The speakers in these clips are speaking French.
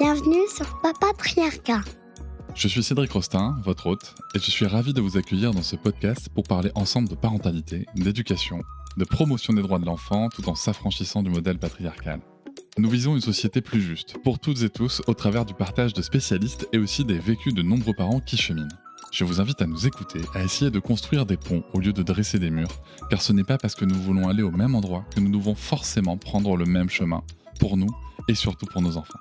Bienvenue sur Papatriarcat. Je suis Cédric Rostin, votre hôte, et je suis ravi de vous accueillir dans ce podcast pour parler ensemble de parentalité, d'éducation, de promotion des droits de l'enfant tout en s'affranchissant du modèle patriarcal. Nous visons une société plus juste, pour toutes et tous, au travers du partage de spécialistes et aussi des vécus de nombreux parents qui cheminent. Je vous invite à nous écouter, à essayer de construire des ponts au lieu de dresser des murs, car ce n'est pas parce que nous voulons aller au même endroit que nous devons forcément prendre le même chemin, pour nous et surtout pour nos enfants.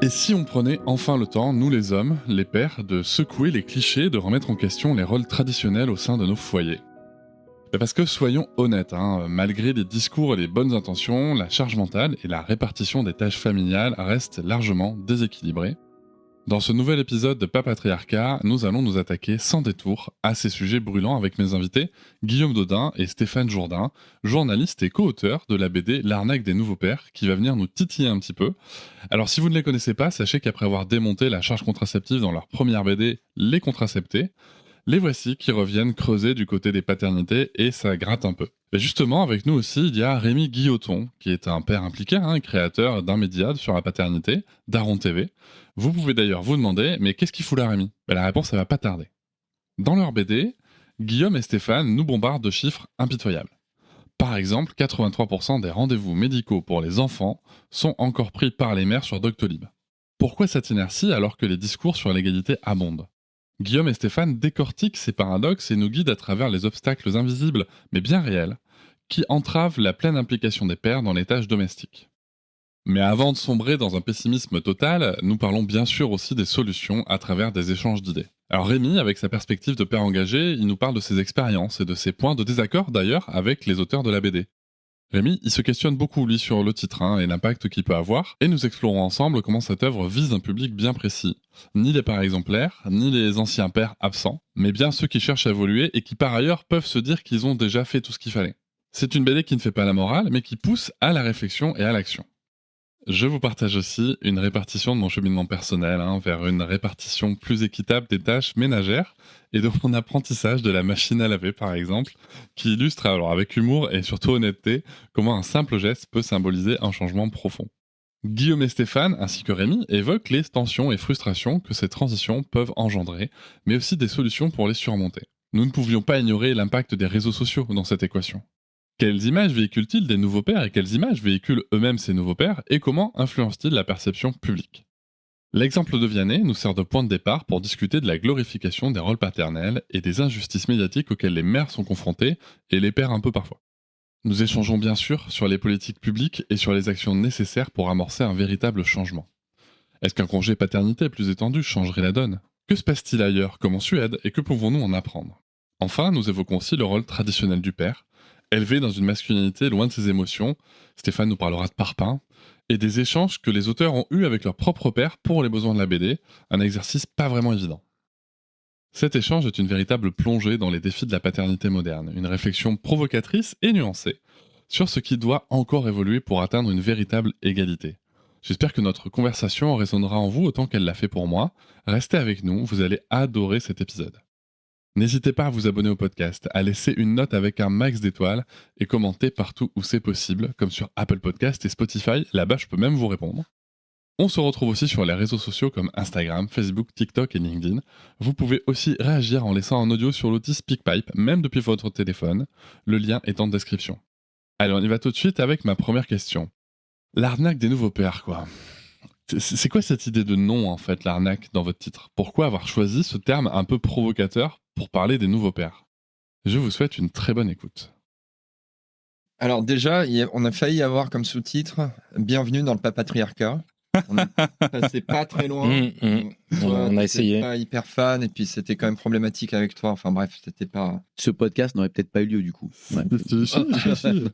Et si on prenait enfin le temps, nous les hommes, les pères, de secouer les clichés, de remettre en question les rôles traditionnels au sein de nos foyers ? Parce que soyons honnêtes, malgré les discours et les bonnes intentions, la charge mentale et la répartition des tâches familiales restent largement déséquilibrées. Dans ce nouvel épisode de Papatriarcat, nous allons nous attaquer sans détour à ces sujets brûlants avec mes invités Guillaume Dodin et Stéphane Jourdain, journalistes et co-auteurs de la BD L'arnaque des nouveaux pères, qui va venir nous titiller un petit peu. Alors si vous ne les connaissez pas, sachez qu'après avoir démonté la charge contraceptive dans leur première BD Les Contraceptés, les voici qui reviennent creuser du côté des paternités et ça gratte un peu. Et justement, avec nous aussi, il y a Rémi Guilloton, qui est un père impliqué, créateur d'un média sur la paternité, Daron TV. Vous pouvez d'ailleurs vous demander, mais qu'est-ce qu'il fout là, Rémi ? La réponse, elle va pas tarder. Dans leur BD, Guillaume et Stéphane nous bombardent de chiffres impitoyables. Par exemple, 83% des rendez-vous médicaux pour les enfants sont encore pris par les mères sur Doctolib. Pourquoi cette inertie alors que les discours sur l'égalité abondent ? Guillaume et Stéphane décortiquent ces paradoxes et nous guident à travers les obstacles invisibles, mais bien réels, qui entravent la pleine implication des pères dans les tâches domestiques. Mais avant de sombrer dans un pessimisme total, nous parlons bien sûr aussi des solutions à travers des échanges d'idées. Alors Rémi, avec sa perspective de père engagé, il nous parle de ses expériences et de ses points de désaccord d'ailleurs avec les auteurs de la BD. Rémi, il se questionne beaucoup, lui, sur le titre et l'impact qu'il peut avoir, et nous explorons ensemble comment cette œuvre vise un public bien précis. Ni les pères exemplaires, ni les anciens pères absents, mais bien ceux qui cherchent à évoluer et qui par ailleurs peuvent se dire qu'ils ont déjà fait tout ce qu'il fallait. C'est une BD qui ne fait pas la morale, mais qui pousse à la réflexion et à l'action. Je vous partage aussi une répartition de mon cheminement personnel vers une répartition plus équitable des tâches ménagères et de mon apprentissage de la machine à laver par exemple, qui illustre alors avec humour et surtout honnêteté comment un simple geste peut symboliser un changement profond. Guillaume et Stéphane, ainsi que Rémi, évoquent les tensions et frustrations que ces transitions peuvent engendrer, mais aussi des solutions pour les surmonter. Nous ne pouvions pas ignorer l'impact des réseaux sociaux dans cette équation. Quelles images véhiculent-ils des nouveaux pères et quelles images véhiculent eux-mêmes ces nouveaux pères et comment influencent-ils la perception publique ? L'exemple de Vianney nous sert de point de départ pour discuter de la glorification des rôles paternels et des injustices médiatiques auxquelles les mères sont confrontées et les pères un peu parfois. Nous échangeons bien sûr sur les politiques publiques et sur les actions nécessaires pour amorcer un véritable changement. Est-ce qu'un congé paternité plus étendu changerait la donne ? Que se passe-t-il ailleurs, comme en Suède, et que pouvons-nous en apprendre ? Enfin, nous évoquons aussi le rôle traditionnel du père, élevé dans une masculinité loin de ses émotions, Stéphane nous parlera de parpaing, et des échanges que les auteurs ont eus avec leur propre père pour les besoins de la BD, un exercice pas vraiment évident. Cet échange est une véritable plongée dans les défis de la paternité moderne, une réflexion provocatrice et nuancée sur ce qui doit encore évoluer pour atteindre une véritable égalité. J'espère que notre conversation résonnera en vous autant qu'elle l'a fait pour moi. Restez avec nous, vous allez adorer cet épisode. N'hésitez pas à vous abonner au podcast, à laisser une note avec un max d'étoiles et commenter partout où c'est possible, comme sur Apple Podcast et Spotify, là-bas je peux même vous répondre. On se retrouve aussi sur les réseaux sociaux comme Instagram, Facebook, TikTok et LinkedIn. Vous pouvez aussi réagir en laissant un audio sur l'outil SpeakPipe, même depuis votre téléphone. Le lien est en description. Allez, on y va tout de suite avec ma première question. L'arnaque des nouveaux pères, quoi. C'est quoi cette idée de nom, en fait, l'arnaque, dans votre titre ? Pourquoi avoir choisi ce terme un peu provocateur pour parler des nouveaux pères ? Je vous souhaite une très bonne écoute. Alors déjà, on a failli avoir comme sous-titre « Bienvenue dans le papatriarcat ». On est passé pas très loin. Toi, on a essayé. Pas hyper fan, et puis c'était quand même problématique avec toi. Enfin bref, c'était pas... Ce podcast n'aurait peut-être pas eu lieu du coup. Ouais.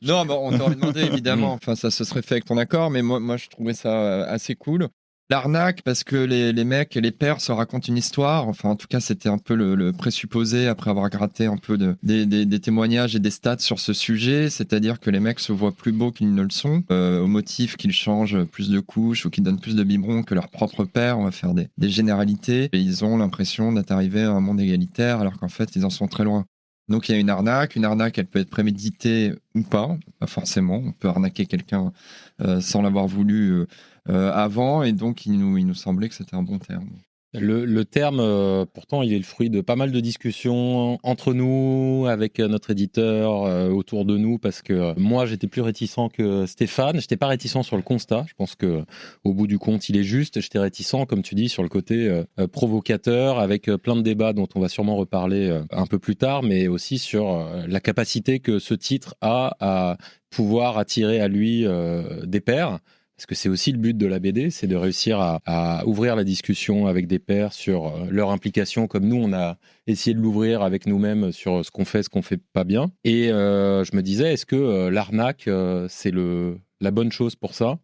Non, mais on t'aurait demandé évidemment. Enfin, ça se serait fait avec ton accord, mais moi je trouvais ça assez cool. L'arnaque, parce que les mecs et les pères se racontent une histoire. Enfin, en tout cas, c'était un peu le présupposé après avoir gratté un peu des témoignages et des stats sur ce sujet. C'est-à-dire que les mecs se voient plus beaux qu'ils ne le sont, au motif qu'ils changent plus de couches ou qu'ils donnent plus de biberons que leur propre père. On va faire des généralités. Et ils ont l'impression d'être arrivés à un monde égalitaire, alors qu'en fait, ils en sont très loin. Donc il y a une arnaque. Une arnaque, elle peut être préméditée ou pas forcément. On peut arnaquer quelqu'un sans l'avoir voulu avant, et donc il nous semblait que c'était un bon terme. Le terme, pourtant, il est le fruit de pas mal de discussions entre nous, avec notre éditeur, autour de nous, parce que moi, j'étais plus réticent que Stéphane. J'étais pas réticent sur le constat. Je pense que au bout du compte, il est juste. J'étais réticent, comme tu dis, sur le côté provocateur, avec plein de débats dont on va sûrement reparler un peu plus tard, mais aussi sur la capacité que ce titre a à pouvoir attirer à lui des pairs. Parce que c'est aussi le but de la BD, c'est de réussir à ouvrir la discussion avec des pairs sur leur implication, comme nous, on a essayé de l'ouvrir avec nous-mêmes sur ce qu'on fait pas bien. Et je me disais, est-ce que l'arnaque, c'est la bonne chose pour ça ?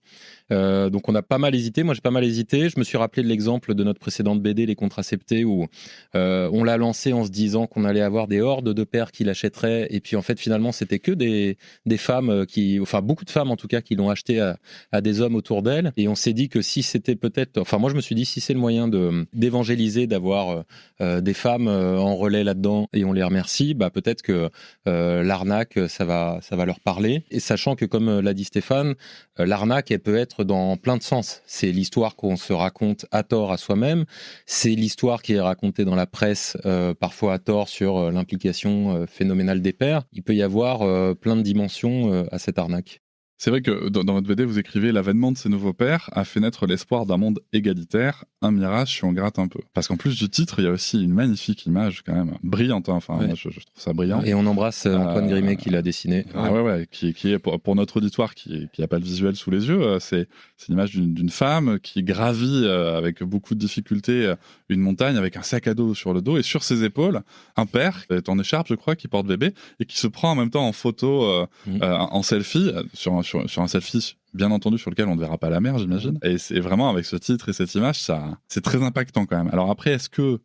Donc on a pas mal hésité, moi j'ai pas mal hésité, je me suis rappelé de l'exemple de notre précédente BD, Les Contraceptés, où on l'a lancé en se disant qu'on allait avoir des hordes de pères qui l'achèteraient, et puis en fait finalement c'était que des femmes beaucoup de femmes en tout cas, qui l'ont acheté à des hommes autour d'elles, et on s'est dit que si c'était moi je me suis dit, si c'est le moyen d'évangéliser, d'avoir des femmes en relais là-dedans, et on les remercie, peut-être que l'arnaque ça va leur parler, et sachant que comme l'a dit Stéphane, l'arnaque elle peut être dans plein de sens. C'est l'histoire qu'on se raconte à tort à soi-même, c'est l'histoire qui est racontée dans la presse parfois à tort sur l'implication phénoménale des pairs. Il peut y avoir plein de dimensions à cette arnaque. C'est vrai que dans votre BD, vous écrivez « L'avènement de ces nouveaux pères a fait naître l'espoir d'un monde égalitaire. Un mirage si on gratte un peu ». Parce qu'en plus du titre, il y a aussi une magnifique image quand même, brillante. Moi, je trouve ça brillant. Et on embrasse Antoine Grimet qui l'a dessiné. Qui est pour notre auditoire qui n'a pas le visuel sous les yeux, c'est l'image d'une femme qui gravit avec beaucoup de difficultés une montagne avec un sac à dos sur le dos, et sur ses épaules, un père qui est en écharpe, je crois, qui porte bébé, et qui se prend en même temps en photo, en selfie, sur un selfie, bien entendu, sur lequel on ne verra pas la mer, j'imagine. Et c'est vraiment, avec ce titre et cette image, c'est très impactant quand même. Alors après, est-ce que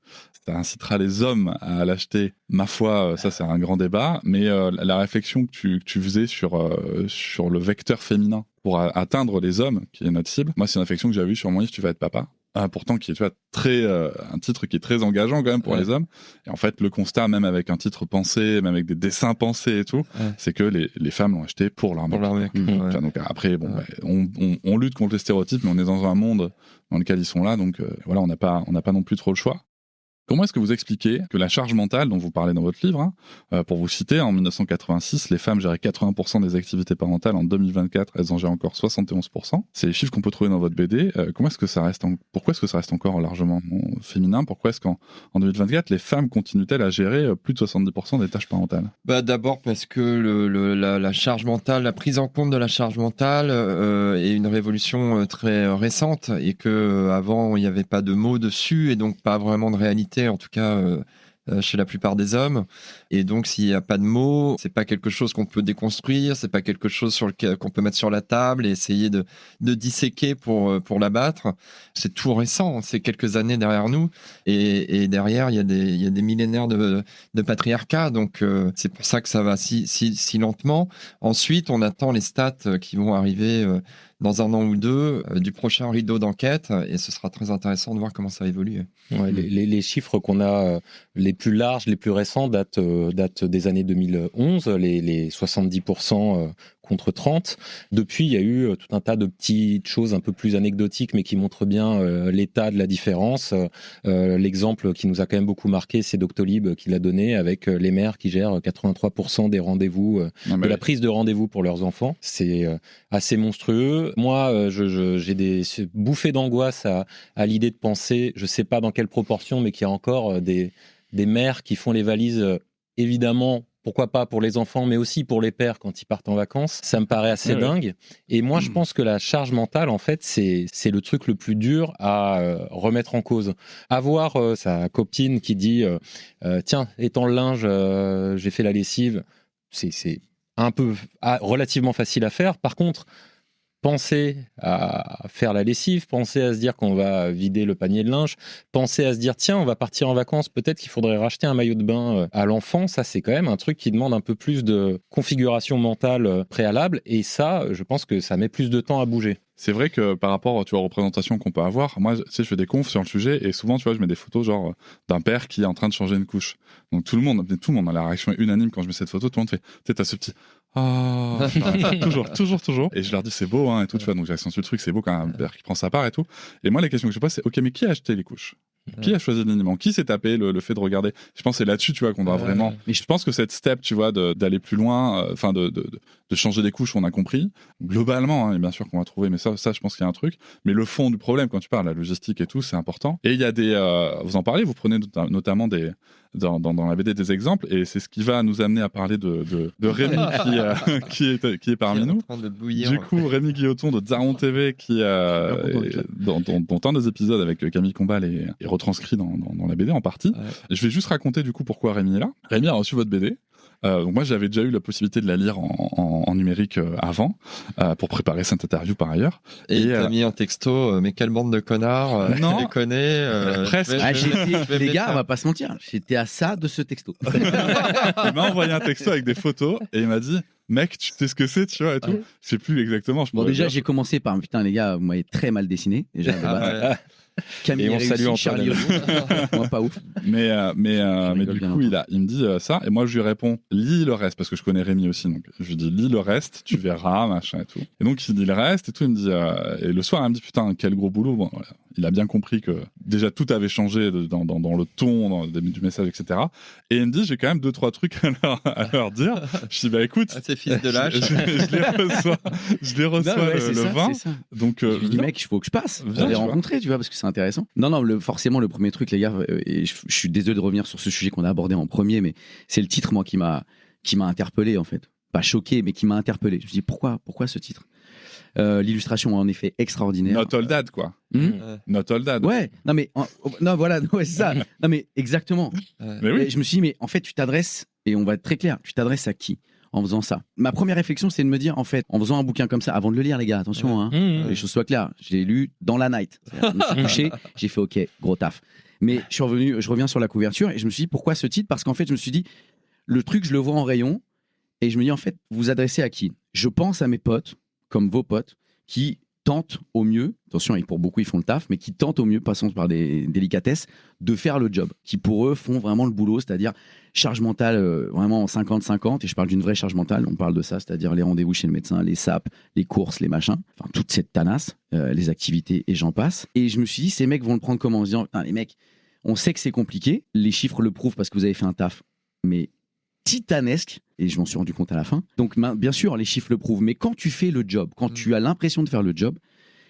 ça incitera les hommes à l'acheter ? Ma foi, ça c'est un grand débat, mais la réflexion que tu faisais sur le vecteur féminin pour atteindre les hommes, qui est notre cible, moi c'est une réflexion que j'avais eue sur mon livre « Tu vas être papa ». Pourtant qui est un titre qui est très engageant quand même pour les hommes, et en fait le constat, même avec un titre pensé, même avec des dessins pensés et tout, c'est que les femmes l'ont acheté pour leur mec. Donc après on lutte contre les stéréotypes, mais on est dans un monde dans lequel ils sont là, donc on n'a pas non plus trop le choix. Comment est-ce que vous expliquez que la charge mentale dont vous parlez dans votre livre, pour vous citer, en 1986, les femmes géraient 80% des activités parentales, en 2024, elles en gèrent encore 71%. C'est les chiffres qu'on peut trouver dans votre BD. Pourquoi est-ce que ça reste encore largement féminin ? Pourquoi est-ce qu'en 2024, les femmes continuent-elles à gérer plus de 70% des tâches parentales ? D'abord parce que la charge mentale, la prise en compte de la charge mentale est une révolution très récente, et qu'avant il n'y avait pas de mots dessus, et donc pas vraiment de réalité, en tout cas chez la plupart des hommes. Et donc s'il n'y a pas de mots, c'est pas quelque chose qu'on peut déconstruire, c'est pas quelque chose qu'on peut mettre sur la table et essayer de disséquer pour l'abattre. C'est tout récent, c'est quelques années derrière nous, et derrière il y a des millénaires de patriarcat, donc c'est pour ça que ça va si lentement. Ensuite on attend les stats qui vont arriver dans un an ou deux du prochain rideau d'enquête, et ce sera très intéressant de voir comment ça évolue. Les chiffres qu'on a les plus larges, les plus récents datent des années 2011, les 70% contre 30. Depuis, il y a eu tout un tas de petites choses un peu plus anecdotiques, mais qui montrent bien l'état de la différence. L'exemple qui nous a quand même beaucoup marqué, c'est Doctolib qui l'a donné, avec les mères qui gèrent 83% des rendez-vous, de la prise de rendez-vous pour leurs enfants. C'est assez monstrueux. Moi, j'ai des bouffées d'angoisse à l'idée de penser, je ne sais pas dans quelle proportion, mais qu'il y a encore des mères qui font les valises, évidemment, pourquoi pas pour les enfants, mais aussi pour les pères quand ils partent en vacances. Ça me paraît assez dingue. Et moi, je pense que la charge mentale, en fait, c'est le truc le plus dur à remettre en cause. Avoir sa copine qui dit tiens, étends le linge, j'ai fait la lessive, c'est un peu relativement facile à faire. Par contre, penser à faire la lessive, penser à se dire qu'on va vider le panier de linge, penser à se dire tiens, on va partir en vacances, peut-être qu'il faudrait racheter un maillot de bain à l'enfant. Ça, c'est quand même un truc qui demande un peu plus de configuration mentale préalable. Et ça, je pense que ça met plus de temps à bouger. C'est vrai que par rapport, tu vois, aux représentations qu'on peut avoir, moi, tu sais, je fais des confs sur le sujet et souvent, tu vois, je mets des photos genre d'un père qui est en train de changer une couche. Donc tout le monde a la réaction est unanime quand je mets cette photo. Tout le monde fait, tu sais, t'as ce petit toujours. Et je leur dis c'est beau hein et tout, tu vois. Donc j'accentue le truc, c'est beau quand un père qui prend sa part et tout. Et moi, les questions que je pose, c'est ok, mais qui a acheté les couches? Qui a choisi l'alignement? Qui s'est tapé le fait de regarder? Je pense que c'est là-dessus, tu vois, qu'on doit vraiment. Mais je pense que cette step, tu vois, d'aller plus loin, enfin de changer des couches, on a compris. Globalement, hein, et bien sûr qu'on va trouver, mais ça, je pense qu'il y a un truc. Mais le fond du problème, quand tu parles, la logistique et tout, c'est important. Et il y a des, vous en parlez, vous prenez notamment dans la BD des exemples, et c'est ce qui va nous amener à parler de Rémi qui est parmi nous. En train de bouillir. Du coup, Rémi Guilloton de Zaron TV, qui dont un des épisodes avec Camille Combal est retranscrit dans la BD en partie. Ouais. Je vais juste raconter du coup pourquoi Rémi est là. Rémi a reçu votre BD. Donc moi j'avais déjà eu la possibilité de la lire en numérique avant pour préparer cette interview par ailleurs. Et il t'a mis un texto, mais quelle bande de connards, non, tu les connais presque. Les gars, on va pas se mentir, j'étais à ça de ce texto. Il m'a envoyé un texto avec des photos et il m'a dit mec, tu sais ce que c'est, tu vois, et tout. Ouais. Je sais plus exactement. Bon, déjà, j'ai commencé par putain, les gars, vous m'avez très mal dessiné. Déjà, Camille et on salue Charlie. Moi, pas ouf. Mais du coup, il me dit ça, et moi, je lui réponds lis le reste, parce que je connais Rémi aussi. Donc, je lui dis lis le reste, tu verras, machin et tout. Et donc, il dit le reste et tout. Il me dit, et le soir, il me dit putain, quel gros boulot. Bon, voilà. Il a bien compris que déjà tout avait changé dans le ton du message, etc. Et il me dit j'ai quand même 2-3 trucs à leur dire. Je dis bah écoute, ces fils de lâche, je les reçois le 20. Donc je lui dis mec, il faut que je passe. Vous allez rencontrer, tu vois, parce que c'est intéressant. Non, forcément le premier truc, les gars, et je suis désolé de revenir sur ce sujet qu'on a abordé en premier, mais c'est le titre moi qui m'a interpellé en fait, pas choqué, mais qui m'a interpellé. Je me dis pourquoi ce titre? L'illustration en effet extraordinaire. Not all dad quoi. Not all dad. Ouais. Non voilà, ouais, c'est ça. Non mais exactement. Mais oui. Et je me suis dit mais en fait tu t'adresses, et on va être très clair, tu t'adresses à qui en faisant ça? Ma première réflexion c'est de me dire en fait en faisant un bouquin comme ça, avant de le lire les gars, attention hein, les choses soient claires. Je l'ai lu dans la night. Je me suis couché, j'ai fait ok, gros taf. Mais je reviens sur la couverture et je me suis dit pourquoi ce titre? Parce qu'en fait je me suis dit le truc je le vois en rayon et je me dis en fait vous vous adressez à qui? Je pense à mes potes comme vos potes, qui tentent au mieux, attention, et pour beaucoup ils font le taf, mais qui tentent au mieux, passant par des délicatesses, de faire le job, qui pour eux font vraiment le boulot, c'est-à-dire charge mentale vraiment en 50-50, et je parle d'une vraie charge mentale, on parle de ça, c'est-à-dire les rendez-vous chez le médecin, les SAP, les courses, les machins, enfin toute cette tanasse, les activités et j'en passe. Et je me suis dit, ces mecs vont le prendre comment? En se disant, les mecs, on sait que c'est compliqué, les chiffres le prouvent parce que vous avez fait un taf, mais titanesque, et je m'en suis rendu compte à la fin. Donc bien sûr les chiffres le prouvent, mais quand tu fais le job, quand tu as l'impression de faire le job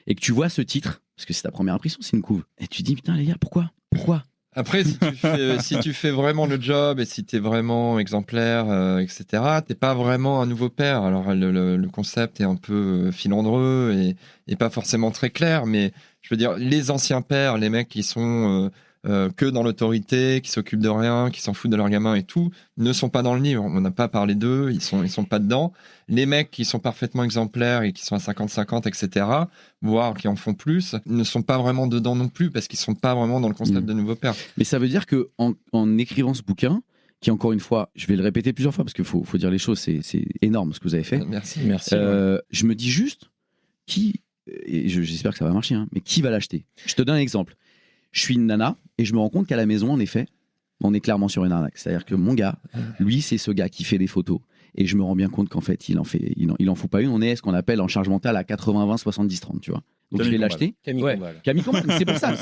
et que tu vois ce titre, parce que c'est ta première impression, c'est une couve, et tu te dis putain les gars, pourquoi Après, si tu fais vraiment le job et si tu es vraiment exemplaire, etc., t'es pas vraiment un nouveau père. Alors le concept est un peu filandreux et pas forcément très clair, mais je veux dire, les anciens pères, les mecs qui sont que dans l'autorité, qui s'occupent de rien, qui s'en foutent de leurs gamins et tout, ne sont pas dans le livre. On n'a pas parlé d'eux, ils sont pas dedans. Les mecs qui sont parfaitement exemplaires et qui sont à 50-50, etc., voire qui en font plus, ne sont pas vraiment dedans non plus parce qu'ils sont pas vraiment dans le concept de nouveau père. Mais ça veut dire que en écrivant ce bouquin, qui encore une fois, je vais le répéter plusieurs fois parce qu'il faut dire les choses, c'est énorme ce que vous avez fait. Merci. Je me dis juste qui, et j'espère que ça va marcher, hein, mais qui va l'acheter? Je te donne un exemple. Je suis une nana et je me rends compte qu'à la maison, en effet, on est clairement sur une arnaque. C'est-à-dire que mon gars, lui, c'est ce gars qui fait des photos. Et je me rends bien compte qu'en fait, il en fout pas une. On est ce qu'on appelle en charge mentale à 80-20, 70-30, tu vois. Donc je vais l'acheter. Camille Combal. C'est pour ça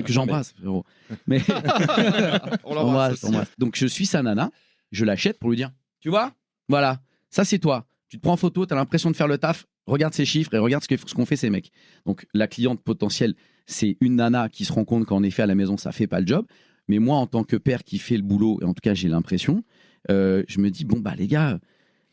que j'embrasse, frérot. Mais on l'embrasse. Donc je suis sa nana, je l'achète pour lui dire, tu vois, voilà, ça c'est toi. Tu te prends en photo, tu as l'impression de faire le taf, regarde ces chiffres et regarde ce qu'ont fait ces mecs. Donc la cliente potentielle, c'est une nana qui se rend compte qu'en effet à la maison ça fait pas le job. Mais moi en tant que père qui fait le boulot, et en tout cas j'ai l'impression, je me dis bon bah les gars.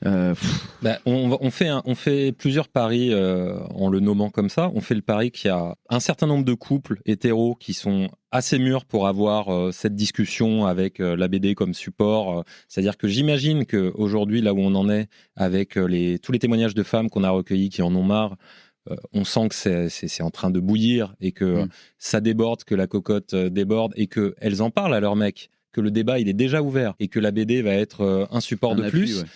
On fait plusieurs paris en le nommant comme ça. On fait le pari qu'il y a un certain nombre de couples hétéros qui sont assez mûrs pour avoir cette discussion avec la BD comme support. C'est-à-dire que j'imagine qu'aujourd'hui, là où on en est avec tous les témoignages de femmes qu'on a recueillis qui en ont marre, on sent que c'est en train de bouillir et que ça déborde, que la cocotte déborde et qu'elles en parlent à leur mec, que le débat il est déjà ouvert et que la BD va être un support de plus. Ouais.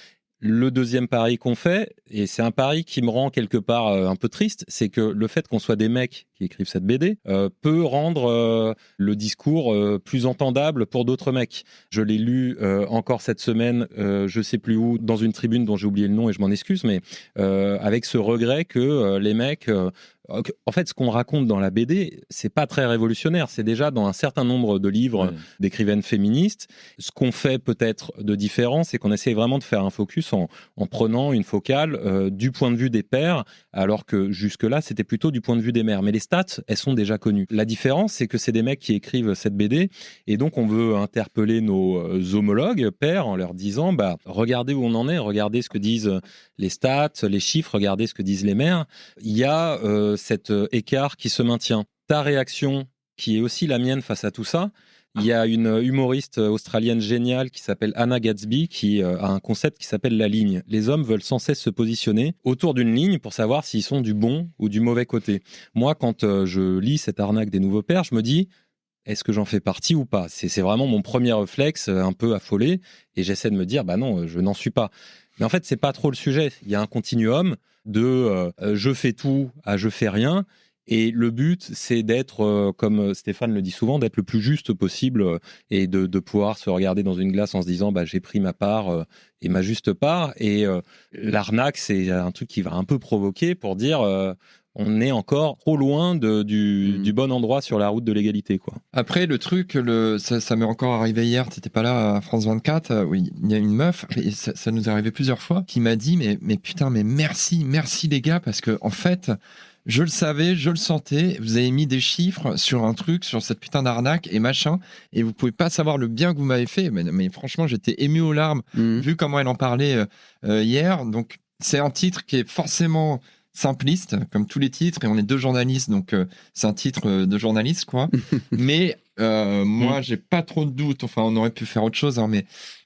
Le deuxième pari qu'on fait, et c'est un pari qui me rend quelque part un peu triste, c'est que le fait qu'on soit des mecs qui écrivent cette BD peut rendre le discours plus entendable pour d'autres mecs. Je l'ai lu encore cette semaine, je sais plus où, dans une tribune dont j'ai oublié le nom et je m'en excuse, mais avec ce regret que les mecs... en fait, ce qu'on raconte dans la BD, c'est pas très révolutionnaire. C'est déjà dans un certain nombre de livres d'écrivaines féministes. Ce qu'on fait peut-être de différent, c'est qu'on essaie vraiment de faire un focus en prenant une focale du point de vue des pères, alors que jusque-là, c'était plutôt du point de vue des mères. Mais les stats, elles sont déjà connues. La différence, c'est que c'est des mecs qui écrivent cette BD, et donc on veut interpeller nos homologues pères en leur disant, regardez où on en est, regardez ce que disent les stats, les chiffres, regardez ce que disent les mères. Il y a cet écart qui se maintient. Ta réaction, qui est aussi la mienne face à tout ça, il y a une humoriste australienne géniale qui s'appelle Anna Gatsby qui a un concept qui s'appelle la ligne. Les hommes veulent sans cesse se positionner autour d'une ligne pour savoir s'ils sont du bon ou du mauvais côté. Moi, quand je lis cette arnaque des nouveaux pères, je me dis, est-ce que j'en fais partie ou pas ? C'est vraiment mon premier réflexe, un peu affolé, et j'essaie de me dire, non, je n'en suis pas. Mais en fait, c'est pas trop le sujet. Il y a un continuum de je fais tout à je fais rien. Et le but, c'est d'être, comme Stéphane le dit souvent, d'être le plus juste possible et de pouvoir se regarder dans une glace en se disant j'ai pris ma part et ma juste part. Et l'arnaque, c'est un truc qui va un peu provoquer pour dire on est encore trop loin du bon endroit sur la route de l'égalité, quoi. Après, le truc, ça m'est encore arrivé hier, t'étais pas là à France 24, oui, il y a une meuf, et ça nous est arrivé plusieurs fois, qui m'a dit mais putain, mais merci les gars, parce que en fait... Je le savais, je le sentais. Vous avez mis des chiffres sur un truc, sur cette putain d'arnaque et machin, et vous pouvez pas savoir le bien que vous m'avez fait. Mais franchement, j'étais ému aux larmes vu comment elle en parlait hier. Donc, c'est un titre qui est forcément simpliste, comme tous les titres, et on est deux journalistes, donc c'est un titre de journaliste, quoi. Mais moi, j'ai pas trop de doutes. Enfin, on aurait pu faire autre chose, hein,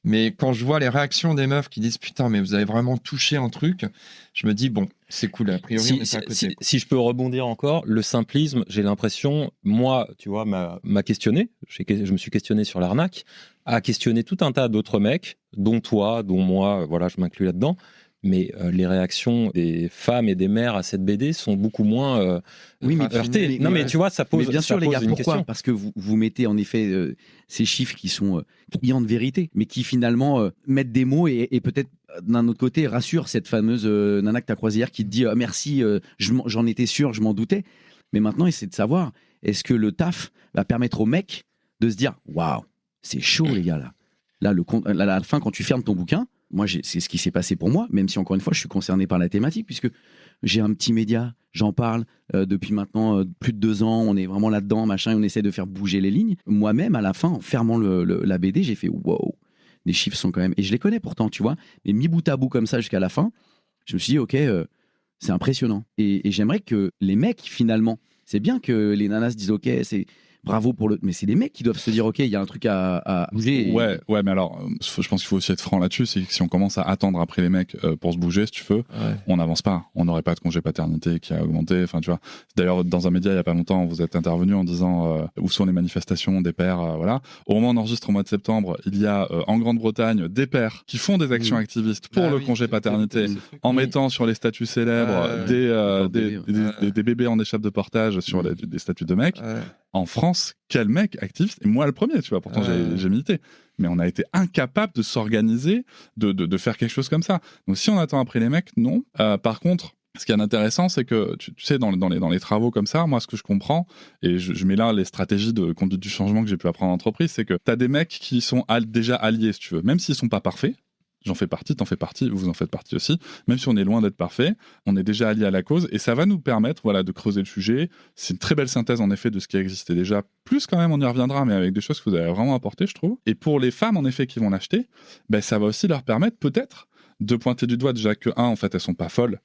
mais quand je vois les réactions des meufs qui disent putain, mais vous avez vraiment touché un truc, je me dis bon, c'est cool. A priori, on est pas à côté. Si je peux rebondir encore, le simplisme, j'ai l'impression, moi, tu vois, m'a questionné. Je me suis questionné sur l'arnaque, a questionné tout un tas d'autres mecs, dont toi, dont moi, voilà, je m'inclus là-dedans. Mais les réactions des femmes et des mères à cette BD sont beaucoup moins heurtées. Mais tu vois, ça pose. Mais bien sûr, les gars, pourquoi ? Question. Parce que vous mettez en effet ces chiffres qui sont criants de vérité, mais qui finalement mettent des mots et peut-être d'un autre côté rassurent cette fameuse nana que t'as croisée hier qui te dit merci, j'en étais sûr, je m'en doutais. Mais maintenant, essaie de savoir, est-ce que le taf va permettre aux mecs de se dire waouh, c'est chaud les gars là. Là, à la fin, quand tu fermes ton bouquin. Moi, c'est ce qui s'est passé pour moi, même si, encore une fois, je suis concerné par la thématique, puisque j'ai un petit média, j'en parle depuis maintenant plus de 2 ans, on est vraiment là-dedans, machin, et on essaie de faire bouger les lignes. Moi-même, à la fin, en fermant la BD, j'ai fait « wow », les chiffres sont quand même... Et je les connais pourtant, tu vois, mais mis bout à bout comme ça jusqu'à la fin, je me suis dit « ok, c'est impressionnant ». Et j'aimerais que les mecs, finalement, c'est bien que les nanas se disent « ok, c'est... » Bravo pour le. Mais c'est des mecs qui doivent se dire, ok, il y a un truc à bouger. Ouais, mais alors, je pense qu'il faut aussi être franc là-dessus. C'est que si on commence à attendre après les mecs pour se bouger, si tu veux, on n'avance pas. On n'aurait pas de congé paternité qui a augmenté. Enfin, tu vois. D'ailleurs, dans un média, il y a pas longtemps, vous êtes intervenu en disant où sont les manifestations des pères, voilà. Au moment où on enregistre au mois de septembre, il y a en Grande-Bretagne des pères qui font des actions activistes pour le congé paternité, en mettant sur les statuts célèbres des bébés en échappe de portage sur des statuts de mecs. En France, quel mec activiste, et moi le premier, tu vois, pourtant j'ai milité, mais on a été incapable de s'organiser, de faire quelque chose comme ça. Donc si on attend après les mecs, non. Par contre, ce qui est intéressant, c'est que, tu sais, dans les travaux comme ça, moi ce que je comprends, et je mets là les stratégies de conduite du changement que j'ai pu apprendre en entreprise, c'est que tu as des mecs qui sont déjà alliés, si tu veux, même s'ils sont pas parfaits. J'en fais partie, t'en fais partie, vous en faites partie aussi. Même si on est loin d'être parfait, on est déjà allié à la cause et ça va nous permettre, voilà, de creuser le sujet. C'est une très belle synthèse en effet de ce qui existait déjà. Plus quand même, on y reviendra, mais avec des choses que vous avez vraiment apportées, je trouve. Et pour les femmes en effet qui vont l'acheter, ça va aussi leur permettre peut-être de pointer du doigt déjà que en fait, elles sont pas folles.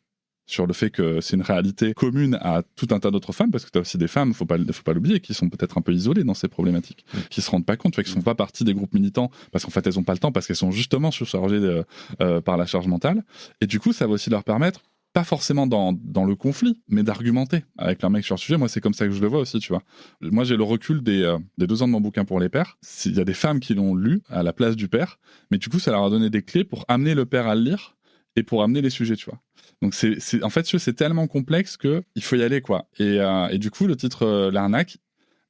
Sur le fait que c'est une réalité commune à tout un tas d'autres femmes, parce que tu as aussi des femmes, faut pas l'oublier, qui sont peut-être un peu isolées dans ces problématiques, qui se rendent pas compte, qui sont pas partie des groupes militants, parce qu'en fait elles ont pas le temps, parce qu'elles sont justement surchargées par la charge mentale. Et du coup, ça va aussi leur permettre pas forcément dans le conflit, mais d'argumenter avec leur mec sur le sujet. Moi, c'est comme ça que je le vois aussi, tu vois. Moi, j'ai le recul des 2 ans de mon bouquin pour les pères. Il y a des femmes qui l'ont lu à la place du père, mais du coup, ça leur a donné des clés pour amener le père à le lire et pour amener les sujets, tu vois. Donc, en fait, c'est tellement complexe qu'il faut y aller, quoi. Et du coup, le titre L'arnaque,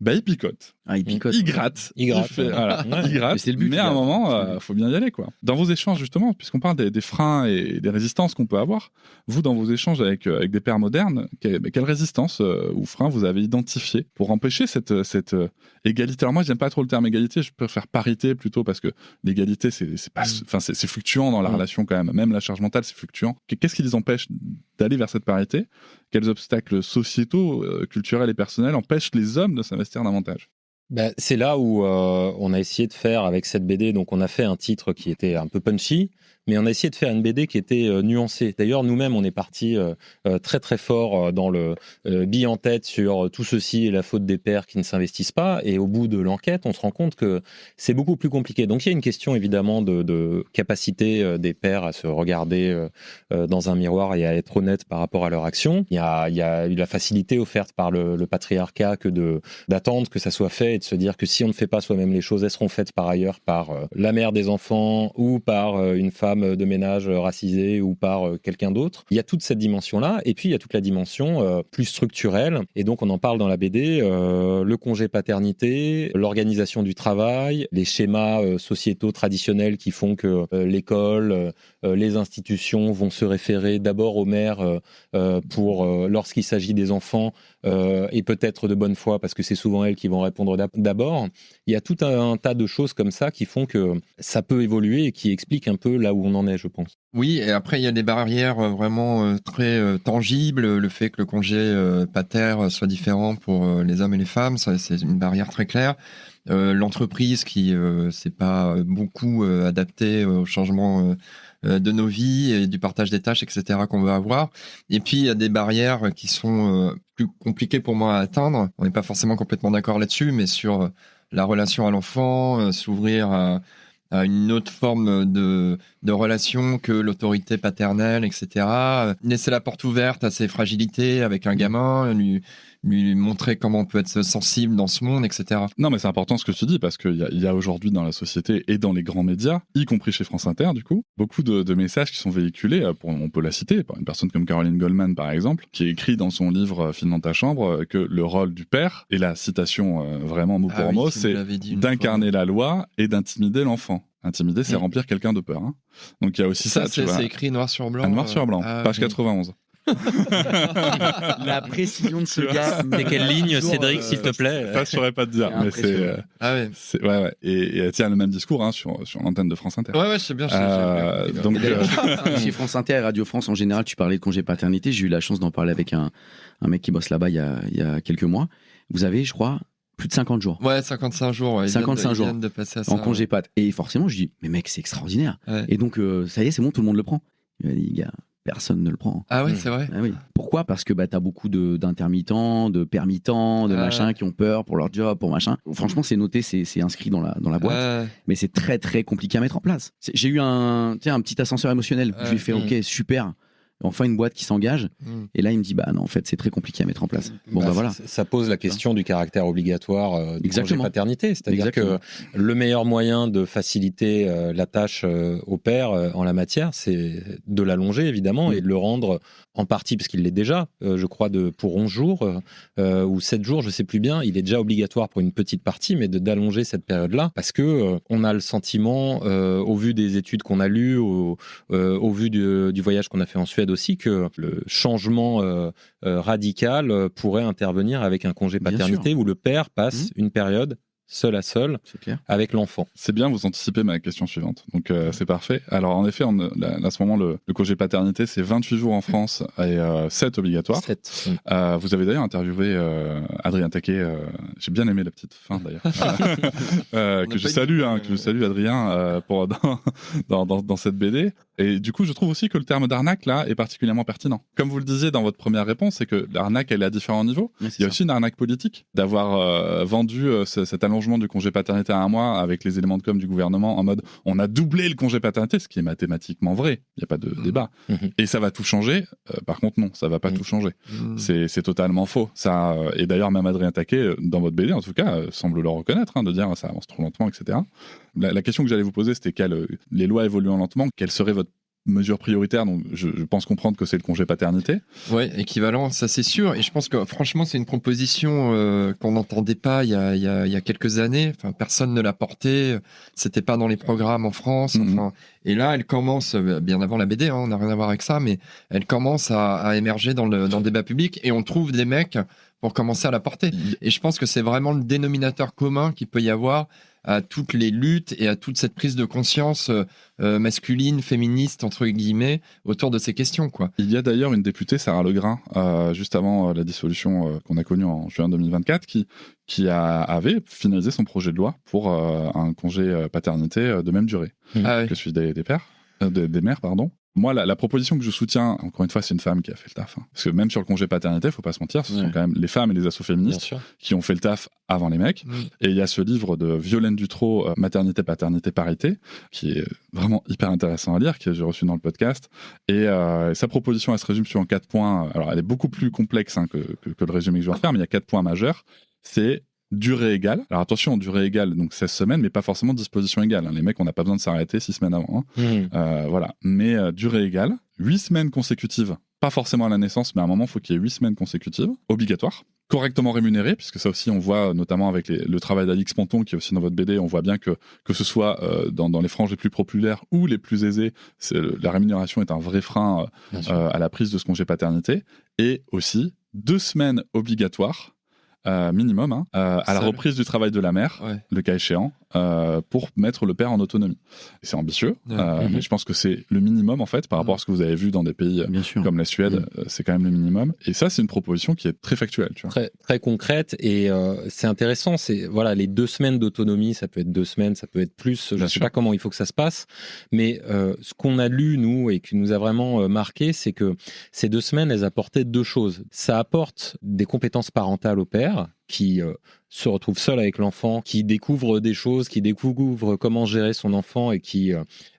il picote. Il picote. Il gratte. Il gratte. Il gratte. Mais c'est le but, Mais à un moment, faut bien y aller, quoi. Dans vos échanges, justement, puisqu'on parle des freins et des résistances qu'on peut avoir, vous, dans vos échanges avec des pères modernes, quelle résistance ou frein vous avez identifié pour empêcher cette égalité? Alors moi, j'aime pas trop le terme égalité, je préfère parité plutôt, parce que l'égalité, c'est fluctuant dans la relation quand même. Même la charge mentale, c'est fluctuant. Qu'est-ce qui les empêche d'aller vers cette parité? Quels obstacles sociétaux, culturels et personnels empêchent les hommes de s'investir davantage? C'est là où on a essayé de faire avec cette BD, donc on a fait un titre qui était un peu punchy, mais on a essayé de faire une BD qui était nuancée. D'ailleurs, nous-mêmes, on est parti très très fort dans le bille en tête sur tout ceci est la faute des pères qui ne s'investissent pas, et au bout de l'enquête, on se rend compte que c'est beaucoup plus compliqué. Donc il y a une question évidemment de capacité des pères à se regarder dans un miroir et à être honnête par rapport à leur action. Il y a eu la facilité offerte par le patriarcat que d'attendre que ça soit fait, et de se dire que si on ne fait pas soi-même les choses, elles seront faites par ailleurs par la mère des enfants ou par une femme de ménage racisée ou par quelqu'un d'autre. Il y a toute cette dimension-là, et puis il y a toute la dimension plus structurelle, et donc on en parle dans la BD, le congé paternité, l'organisation du travail, les schémas sociétaux traditionnels qui font que l'école, les institutions vont se référer d'abord aux mères pour lorsqu'il s'agit des enfants, et peut-être de bonne foi, parce que c'est souvent elles qui vont répondre d'abord. Il y a tout un tas de choses comme ça qui font que ça peut évoluer et qui expliquent un peu là où on en est, je pense. Oui, et après, il y a des barrières vraiment très tangibles. Le fait que le congé pater soit différent pour les hommes et les femmes, ça, c'est une barrière très claire. L'entreprise qui s'est pas beaucoup adaptée au changement de nos vies et du partage des tâches, etc. qu'on veut avoir. Et puis, il y a des barrières qui sont plus compliquées pour moi à atteindre. On n'est pas forcément complètement d'accord là-dessus, mais sur la relation à l'enfant, s'ouvrir à une autre forme de relation que l'autorité paternelle, etc. Laisser la porte ouverte à ses fragilités avec un gamin, lui montrer comment on peut être sensible dans ce monde, etc. Non, mais c'est important ce que tu dis, parce qu'il y a aujourd'hui dans la société et dans les grands médias, y compris chez France Inter, du coup, beaucoup de messages qui sont véhiculés, on peut la citer, par une personne comme Caroline Goldman, par exemple, qui écrit dans son livre « File dans ta chambre » que le rôle du père, et la citation vraiment mot pour mot, c'est d'incarner la loi et d'intimider l'enfant. Intimider, c'est remplir quelqu'un de peur. Hein. Donc il y a aussi ça, tu vois. C'est écrit noir sur blanc. Noir sur blanc, page 91. La précision de ce gars. C'est quelle ligne, Cédric, s'il te plaît? Ça, je saurais pas te dire, mais c'est. Ouais. Et elle tient le même discours sur l'antenne de France Inter. Ouais, je sais bien. Donc, chez France Inter et Radio France, en général, tu parlais de congé paternité. J'ai eu la chance d'en parler avec un mec qui bosse là-bas il y a quelques mois. Vous avez, je crois, plus de 50 jours. Ouais, 55 jours. Ouais. 55 jours de passer à ça, en congé pat. Et forcément, je dis, mais mec, c'est extraordinaire. Ouais. Et donc, ça y est, c'est bon, tout le monde le prend. Il m'a dit, gars, personne ne le prend. Ah oui, c'est vrai. Ah oui. Pourquoi ? Parce que t'as beaucoup d'intermittents, de permittents, de machins qui ont peur pour leur job, pour machin. Franchement, c'est noté, c'est inscrit dans la boîte. Mais c'est très, très compliqué à mettre en place. J'ai eu un petit ascenseur émotionnel. Je lui ai fait, ok, super. Enfin, une boîte qui s'engage. Et là, il me dit, non, en fait, c'est très compliqué à mettre en place. Bon, voilà. Ça pose la question du caractère obligatoire du congé paternité. C'est-à-dire que le meilleur moyen de faciliter la tâche au père en la matière, c'est de l'allonger, évidemment, et de le rendre en partie, parce qu'il l'est déjà, je crois, pour 11 jours ou 7 jours, je sais plus bien. Il est déjà obligatoire pour une petite partie, mais d'allonger cette période-là, parce que on a le sentiment, au vu des études qu'on a lues, au vu du voyage qu'on a fait en Suède aussi, que le changement radical pourrait intervenir avec un congé paternité où le père passe une période seul à seul avec l'enfant. C'est bien, vous anticipez ma question suivante. Donc c'est parfait. Alors en effet, à ce moment, le congé paternité, c'est 28 jours en France et 7 obligatoires. 7. Vous avez d'ailleurs interviewé Adrien Taquet. J'ai bien aimé la petite fin d'ailleurs. que je salue Adrien dans cette BD. Et du coup, je trouve aussi que le terme d'arnaque, là, est particulièrement pertinent. Comme vous le disiez dans votre première réponse, c'est que l'arnaque, elle est à différents niveaux. Il y a aussi une arnaque politique, d'avoir vendu cet allongement l'allongement du congé paternité à 1 mois avec les éléments de com du gouvernement en mode on a doublé le congé paternité, ce qui est mathématiquement vrai, il n'y a pas de débat. Et ça va tout changer. Par contre, non, ça va pas tout changer. C'est totalement faux. Ça, et d'ailleurs, même Adrien Taquet, dans votre BD, en tout cas, semble le reconnaître, de dire ça avance trop lentement, etc. La question que j'allais vous poser, c'était les lois évoluant lentement, quelle serait votre mesure prioritaire? Donc je pense comprendre que c'est le congé paternité. Ouais, équivalent, ça c'est sûr. Et je pense que franchement, c'est une proposition qu'on n'entendait pas il y a quelques années. Enfin, personne ne l'a portée. C'était pas dans les programmes en France. Enfin, et là, elle commence, bien avant la BD, on n'a rien à voir avec ça, mais elle commence à émerger dans le débat public. Et on trouve des mecs pour commencer à la porter. Et je pense que c'est vraiment le dénominateur commun qu'il peut y avoir à toutes les luttes et à toute cette prise de conscience masculine, féministe, entre guillemets, autour de ces questions, quoi. Il y a d'ailleurs une députée, Sarah Legrain, juste avant la dissolution qu'on a connue en juin 2024, qui avait finalisé son projet de loi pour un congé paternité de même durée que celui des pères, des mères, pardon. Moi, la proposition que je soutiens, encore une fois, c'est une femme qui a fait le taf. Parce que même sur le congé paternité, il ne faut pas se mentir, ce sont quand même les femmes et les assos féministes qui ont fait le taf avant les mecs. Et il y a ce livre de Violaine Dutrot, Maternité, Paternité, Parité, qui est vraiment hyper intéressant à lire, que j'ai reçu dans le podcast. Et sa proposition, elle se résume sur 4 points. Alors, elle est beaucoup plus complexe que le résumé que je vais en faire, mais il y a 4 points majeurs. C'est durée égale. Alors attention, durée égale, donc 16 semaines, mais pas forcément disposition égale. Les mecs, on n'a pas besoin de s'arrêter 6 semaines avant. Voilà. Mais durée égale, 8 semaines consécutives, pas forcément à la naissance, mais à un moment, il faut qu'il y ait 8 semaines consécutives, obligatoires, correctement rémunérées, puisque ça aussi, on voit notamment avec le travail d'Alix Ponton, qui est aussi dans votre BD, on voit bien que ce soit dans les franges les plus populaires ou les plus aisées, la rémunération est un vrai frein à la prise de ce congé paternité. Et aussi, 2 semaines obligatoires, minimum, à la reprise du travail de la mère, le cas échéant, pour mettre le père en autonomie. Et c'est ambitieux, mais je pense que c'est le minimum en fait par rapport à ce que vous avez vu dans des pays comme la Suède, c'est quand même le minimum. Et ça, c'est une proposition qui est très factuelle, tu vois. Très, très concrète, et c'est intéressant. C'est voilà, les 2 semaines d'autonomie, ça peut être 2 semaines, ça peut être plus. Je ne sais pas comment il faut que ça se passe, mais ce qu'on a lu nous et qui nous a vraiment marqué, c'est que ces 2 semaines, elles apportaient 2 choses. Ça apporte des compétences parentales au père qui se retrouve seul avec l'enfant, qui découvre des choses, qui découvre comment gérer son enfant et qui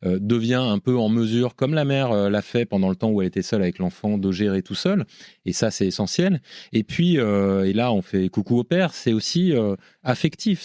devient un peu en mesure, comme la mère l'a fait pendant le temps où elle était seule avec l'enfant, de gérer tout seul. Et ça, c'est essentiel. Et puis, et là, on fait coucou au père, c'est aussi affectif.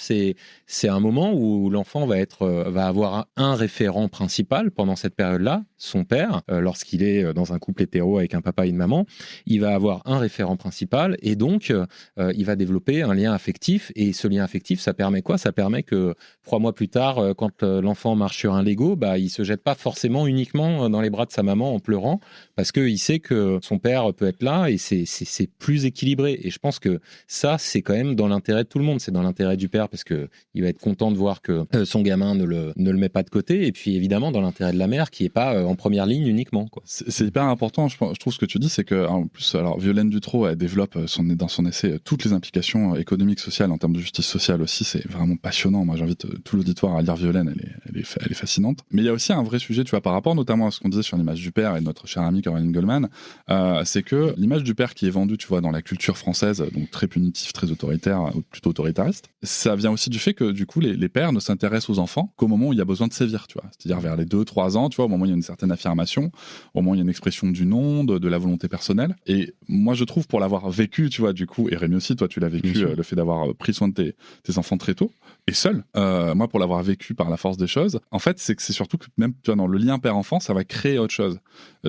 C'est un moment où l'enfant va avoir un référent principal pendant cette période-là, son père, lorsqu'il est dans un couple hétéro avec un papa et une maman. Il va avoir un référent principal et donc, il va développer un lien affectif. Et ce lien affectif, ça permet quoi? Ça permet que 3 mois plus tard, quand l'enfant marche sur un Lego, il se jette pas forcément uniquement dans les bras de sa maman en pleurant, parce qu'il sait que son père peut être là et c'est plus équilibré. Et je pense que ça, c'est quand même dans l'intérêt de tout le monde. C'est dans l'intérêt du père parce qu'il va être content de voir que son gamin ne le met pas de côté. Et puis évidemment, dans l'intérêt de la mère qui n'est pas en première ligne uniquement, quoi. C'est hyper important. Je trouve ce que tu dis, c'est que en plus, alors Violaine Dutrot, elle développe dans son essai toutes les implications économiques, sociales, en termes de justice sociale aussi, c'est vraiment passionnant. Moi, j'invite tout l'auditoire à lire Violaine, elle est fascinante. Mais il y a aussi un vrai sujet, tu vois, par rapport notamment à ce qu'on disait sur l'image du père et de notre cher ami Caroline Goldman, c'est que l'image du père qui est vendue, tu vois, dans la culture française, donc très punitif, très autoritaire, ou plutôt autoritariste, ça vient aussi du fait que, du coup, les pères ne s'intéressent aux enfants qu'au moment où il y a besoin de sévir, tu vois. C'est-à-dire vers les 2-3 ans, tu vois, au moment où il y a une certaine affirmation, au moment où il y a une expression du non, de la volonté personnelle. Et moi, je trouve, pour l'avoir vécu, tu vois, du coup, et Rémi aussi, toi, tu l'as vécu, le fait d'avoir pris soin de tes enfants très tôt et seul, moi pour l'avoir vécu par la force des choses, en fait c'est surtout que même tu vois, dans le lien père-enfant, ça va créer autre chose.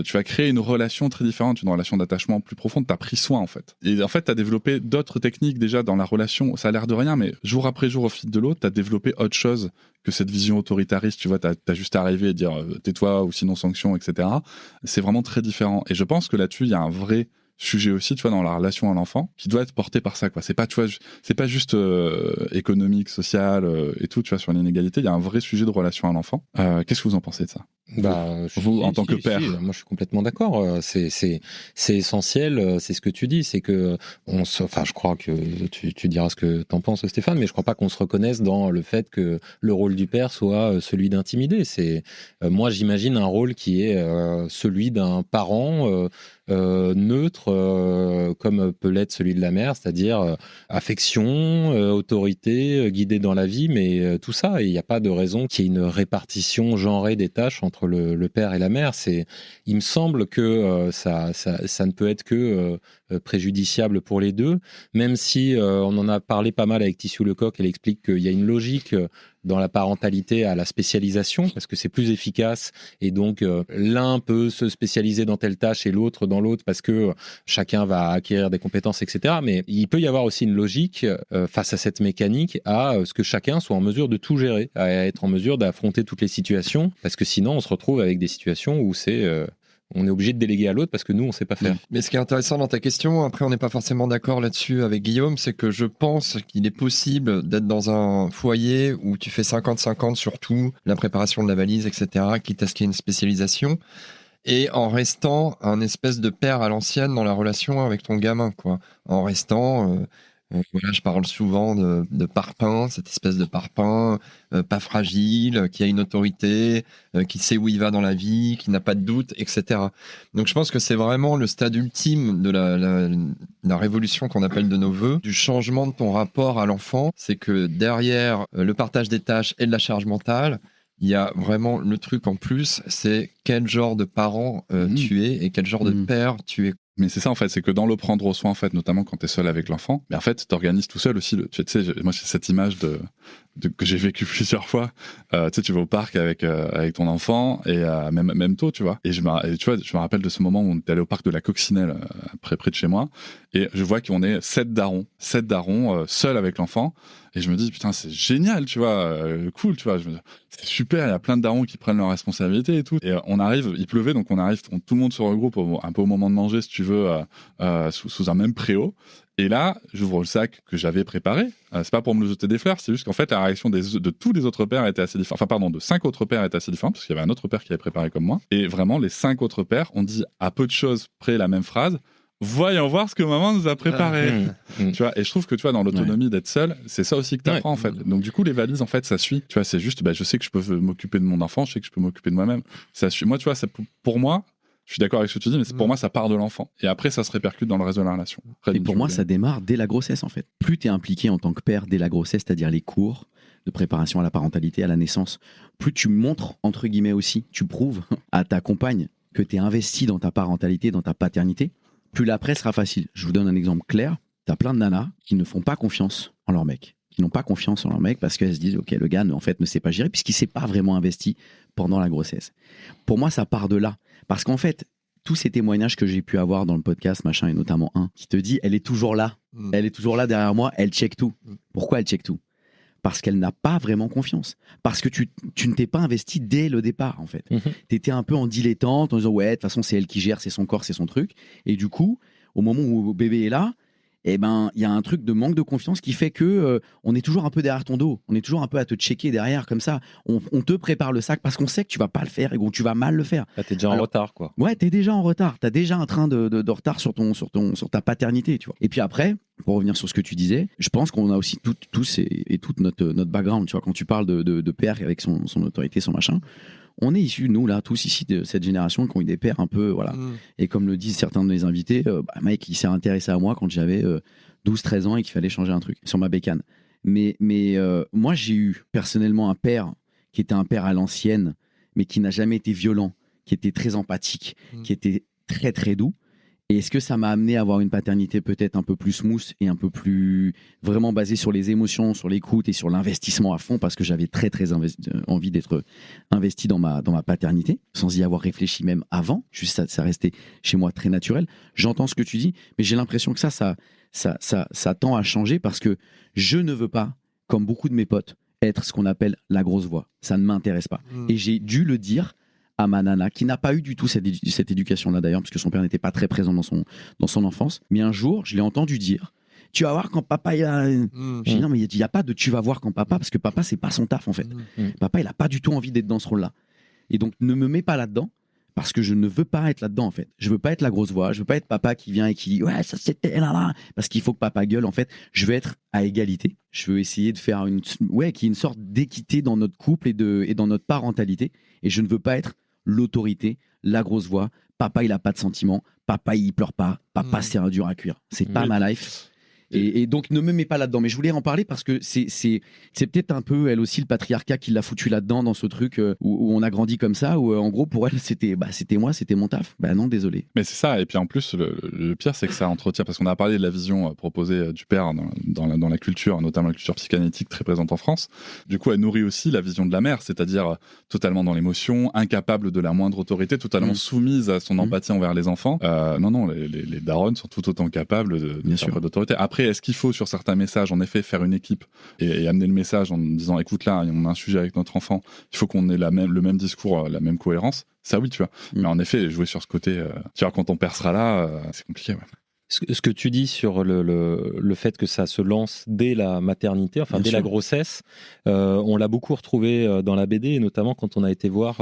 Tu vas créer une relation très différente, une relation d'attachement plus profonde. Tu as pris soin en fait, et en fait tu as développé d'autres techniques déjà dans la relation. Ça a l'air de rien, mais jour après jour au fil de l'eau, tu as développé autre chose que cette vision autoritariste. Tu vois, tu as juste arrivé et dire tais-toi ou sinon sanction, etc. C'est vraiment très différent, et je pense que là-dessus il y a un vrai sujet aussi, tu vois, dans la relation à l'enfant, qui doit être porté par ça, quoi. C'est pas, tu vois, c'est pas juste économique, social et tout, tu vois, sur l'inégalité. Il y a un vrai sujet de relation à l'enfant. Qu'est-ce que vous en pensez de ça? Vous, en tant que père. Moi, je suis complètement d'accord. C'est essentiel. C'est ce que tu dis. C'est que je crois que tu diras ce que t'en penses, Stéphane, mais je crois pas qu'on se reconnaisse dans le fait que le rôle du père soit celui d'intimider. Moi, j'imagine un rôle qui est celui d'un parent neutre, comme peut l'être celui de la mère, c'est-à-dire affection, autorité, guider dans la vie, mais tout ça. Il n'y a pas de raison qu'il y ait une répartition genrée des tâches entre le père et la mère. Il me semble que ça ne peut être que préjudiciable pour les deux, même si on en a parlé pas mal avec Tissou Lecoq. Elle explique qu'il y a une logique dans la parentalité à la spécialisation, parce que c'est plus efficace, et donc l'un peut se spécialiser dans telle tâche et l'autre dans l'autre, parce que chacun va acquérir des compétences, etc. Mais il peut y avoir aussi une logique face à cette mécanique à ce que chacun soit en mesure de tout gérer, à être en mesure d'affronter toutes les situations, parce que sinon on se retrouve avec des situations où on est obligé de déléguer à l'autre parce que nous, on ne sait pas faire. Mais ce qui est intéressant dans ta question, après on n'est pas forcément d'accord là-dessus avec Guillaume, c'est que je pense qu'il est possible d'être dans un foyer où tu fais 50-50 sur tout, la préparation de la valise, etc., quitte à ce qu'il y ait une spécialisation, et en restant un espèce de père à l'ancienne dans la relation avec ton gamin, quoi. En restant... voilà, je parle souvent de parpaing, cette espèce de parpaing pas fragile, qui a une autorité, qui sait où il va dans la vie, qui n'a pas de doute, etc. Donc je pense que c'est vraiment le stade ultime de la révolution qu'on appelle de nos voeux, du changement de ton rapport à l'enfant. C'est que derrière le partage des tâches et de la charge mentale, il y a vraiment le truc en plus, c'est quel genre de parent tu es et quel genre de père tu es. Mais c'est ça en fait, c'est que dans le prendre soin en fait, notamment quand t'es seul avec l'enfant, mais en fait t'organises tout seul aussi. Tu sais, moi j'ai cette image que j'ai vécu plusieurs fois. Tu sais, tu vas au parc avec ton enfant et même tôt, tu vois. Et tu vois, je me rappelle de ce moment où on était allé au parc de la Coccinelle, près de chez moi, et je vois qu'on est 7 darons seuls avec l'enfant. Et je me dis, putain, c'est génial, tu vois, cool, tu vois. Je me dis, c'est super, il y a plein de darons qui prennent leurs responsabilités et tout. Et on arrive, il pleuvait, donc on arrive, tout le monde se regroupe un peu au moment de manger, si tu veux, sous un même préau. Et là, j'ouvre le sac que j'avais préparé. C'est pas pour me le jeter des fleurs, c'est juste qu'en fait, la réaction de tous les autres pères était assez différente. Enfin, pardon, de 5 autres pères était assez différente, parce qu'il y avait un autre père qui avait préparé comme moi. Et vraiment, les 5 autres pères ont dit à peu de choses près la même phrase. Voyons voir ce que maman nous a préparé. Tu vois, et je trouve que tu vois, dans l'autonomie d'être seul, c'est ça aussi que tu apprends en fait. Donc du coup, les valises en fait, ça suit. Tu vois, c'est juste, je sais que je peux m'occuper de mon enfant, je sais que je peux m'occuper de moi-même. Ça suit. Moi, tu vois, pour moi, je suis d'accord avec ce que tu dis, mais pour moi, ça part de l'enfant. Et après, ça se répercute dans le reste de la relation. Et pour moi, ça démarre dès la grossesse en fait. Plus tu es impliqué en tant que père dès la grossesse, c'est-à-dire les cours de préparation à la parentalité, à la naissance, plus tu montres, entre guillemets aussi, tu prouves à ta compagne que tu es investi dans ta parentalité, dans ta paternité, plus l'après sera facile. Je vous donne un exemple clair. Tu as plein de nanas qui ne font pas confiance en leur mec. Qui n'ont pas confiance en leur mec parce qu'elles se disent, OK, le gars, en fait, ne sait pas gérer puisqu'il ne s'est pas vraiment investi pendant la grossesse. Pour moi, ça part de là. Parce qu'en fait, tous ces témoignages que j'ai pu avoir dans le podcast, machin, et notamment un, qui te dit, elle est toujours là. Elle est toujours là derrière moi, elle check tout. Pourquoi elle check tout ? Parce qu'elle n'a pas vraiment confiance. Parce que tu ne t'es pas investi dès le départ, en fait. Tu étais un peu en dilettante, en disant, ouais, de toute façon, c'est elle qui gère, c'est son corps, c'est son truc. Et du coup, au moment où bébé est là, eh ben, il y a un truc de manque de confiance qui fait que on est toujours un peu derrière ton dos. On est toujours un peu à te checker derrière, comme ça. On te prépare le sac parce qu'on sait que tu vas pas le faire et que tu vas mal le faire. Là, t'es déjà en retard, quoi. Ouais, t'es déjà en retard. T'as déjà un train de retard sur ta paternité, tu vois. Et puis après, pour revenir sur ce que tu disais, je pense qu'on a aussi tous et toute notre background, tu vois. Quand tu parles de père avec son autorité, son machin, on est issus, nous, là, tous ici, de cette génération qui ont eu des pères un peu, voilà. Et comme le disent certains de mes invités, mec, il s'est intéressé à moi quand j'avais 12-13 ans et qu'il fallait changer un truc sur ma bécane. Mais moi, j'ai eu personnellement un père qui était un père à l'ancienne, mais qui n'a jamais été violent, qui était très empathique, qui était très, très doux. Et est-ce que ça m'a amené à avoir une paternité peut-être un peu plus smooth et un peu plus vraiment basée sur les émotions, sur l'écoute et sur l'investissement à fond, parce que j'avais très très envie d'être investi dans ma paternité, sans y avoir réfléchi même avant. Juste ça restait chez moi très naturel. J'entends ce que tu dis, mais j'ai l'impression que ça tend à changer parce que je ne veux pas, comme beaucoup de mes potes, être ce qu'on appelle la grosse voix. Ça ne m'intéresse pas. Et j'ai dû le dire à ma nana, qui n'a pas eu du tout cette éducation-là d'ailleurs, parce que son père n'était pas très présent dans son enfance. Mais un jour, je l'ai entendu dire, tu vas voir quand papa il a... J'ai dit non, mais il n'y a pas de tu vas voir quand papa, parce que papa, c'est pas son taf en fait. Papa, il n'a pas du tout envie d'être dans ce rôle-là. Et donc, ne me mets pas là-dedans. Parce que je ne veux pas être là-dedans, en fait. Je veux pas être la grosse voix. Je veux pas être papa qui vient et qui dit ouais, ça c'était là. Parce qu'il faut que papa gueule. En fait, je veux être à égalité. Je veux essayer de faire qu'il y ait une sorte d'équité dans notre couple et dans notre parentalité. Et je ne veux pas être l'autorité, la grosse voix. Papa, il a pas de sentiments. Papa, il pleure pas. Papa, c'est un dur à cuire. C'est pas ma life. Et donc, ne me mets pas là-dedans. Mais je voulais en parler parce que c'est peut-être un peu, elle aussi, le patriarcat qui l'a foutu là-dedans, dans ce truc où on a grandi comme ça, où en gros, pour elle, c'était moi, c'était mon taf. Bah non, désolé. Mais c'est ça. Et puis en plus, le pire, c'est que ça entretient, parce qu'on a parlé de la vision proposée du père dans la culture, notamment la culture psychanalytique très présente en France. Du coup, elle nourrit aussi la vision de la mère, c'est-à-dire totalement dans l'émotion, incapable de la moindre autorité, totalement soumise à son empathie envers les enfants. Non, les darons sont tout autant capables de faire preuve d'autorité. Après, est-ce qu'il faut, sur certains messages, en effet, faire une équipe et amener le message en disant, écoute, là, on a un sujet avec notre enfant, il faut qu'on ait le même discours, la même cohérence. Ça, oui, tu vois. Mais en effet, jouer sur ce côté, tu vois, quand ton père sera là, c'est compliqué, ouais. Ce que tu dis sur le fait que ça se lance dès la maternité, enfin dès la grossesse, on l'a beaucoup retrouvé dans la BD, et notamment quand on a été voir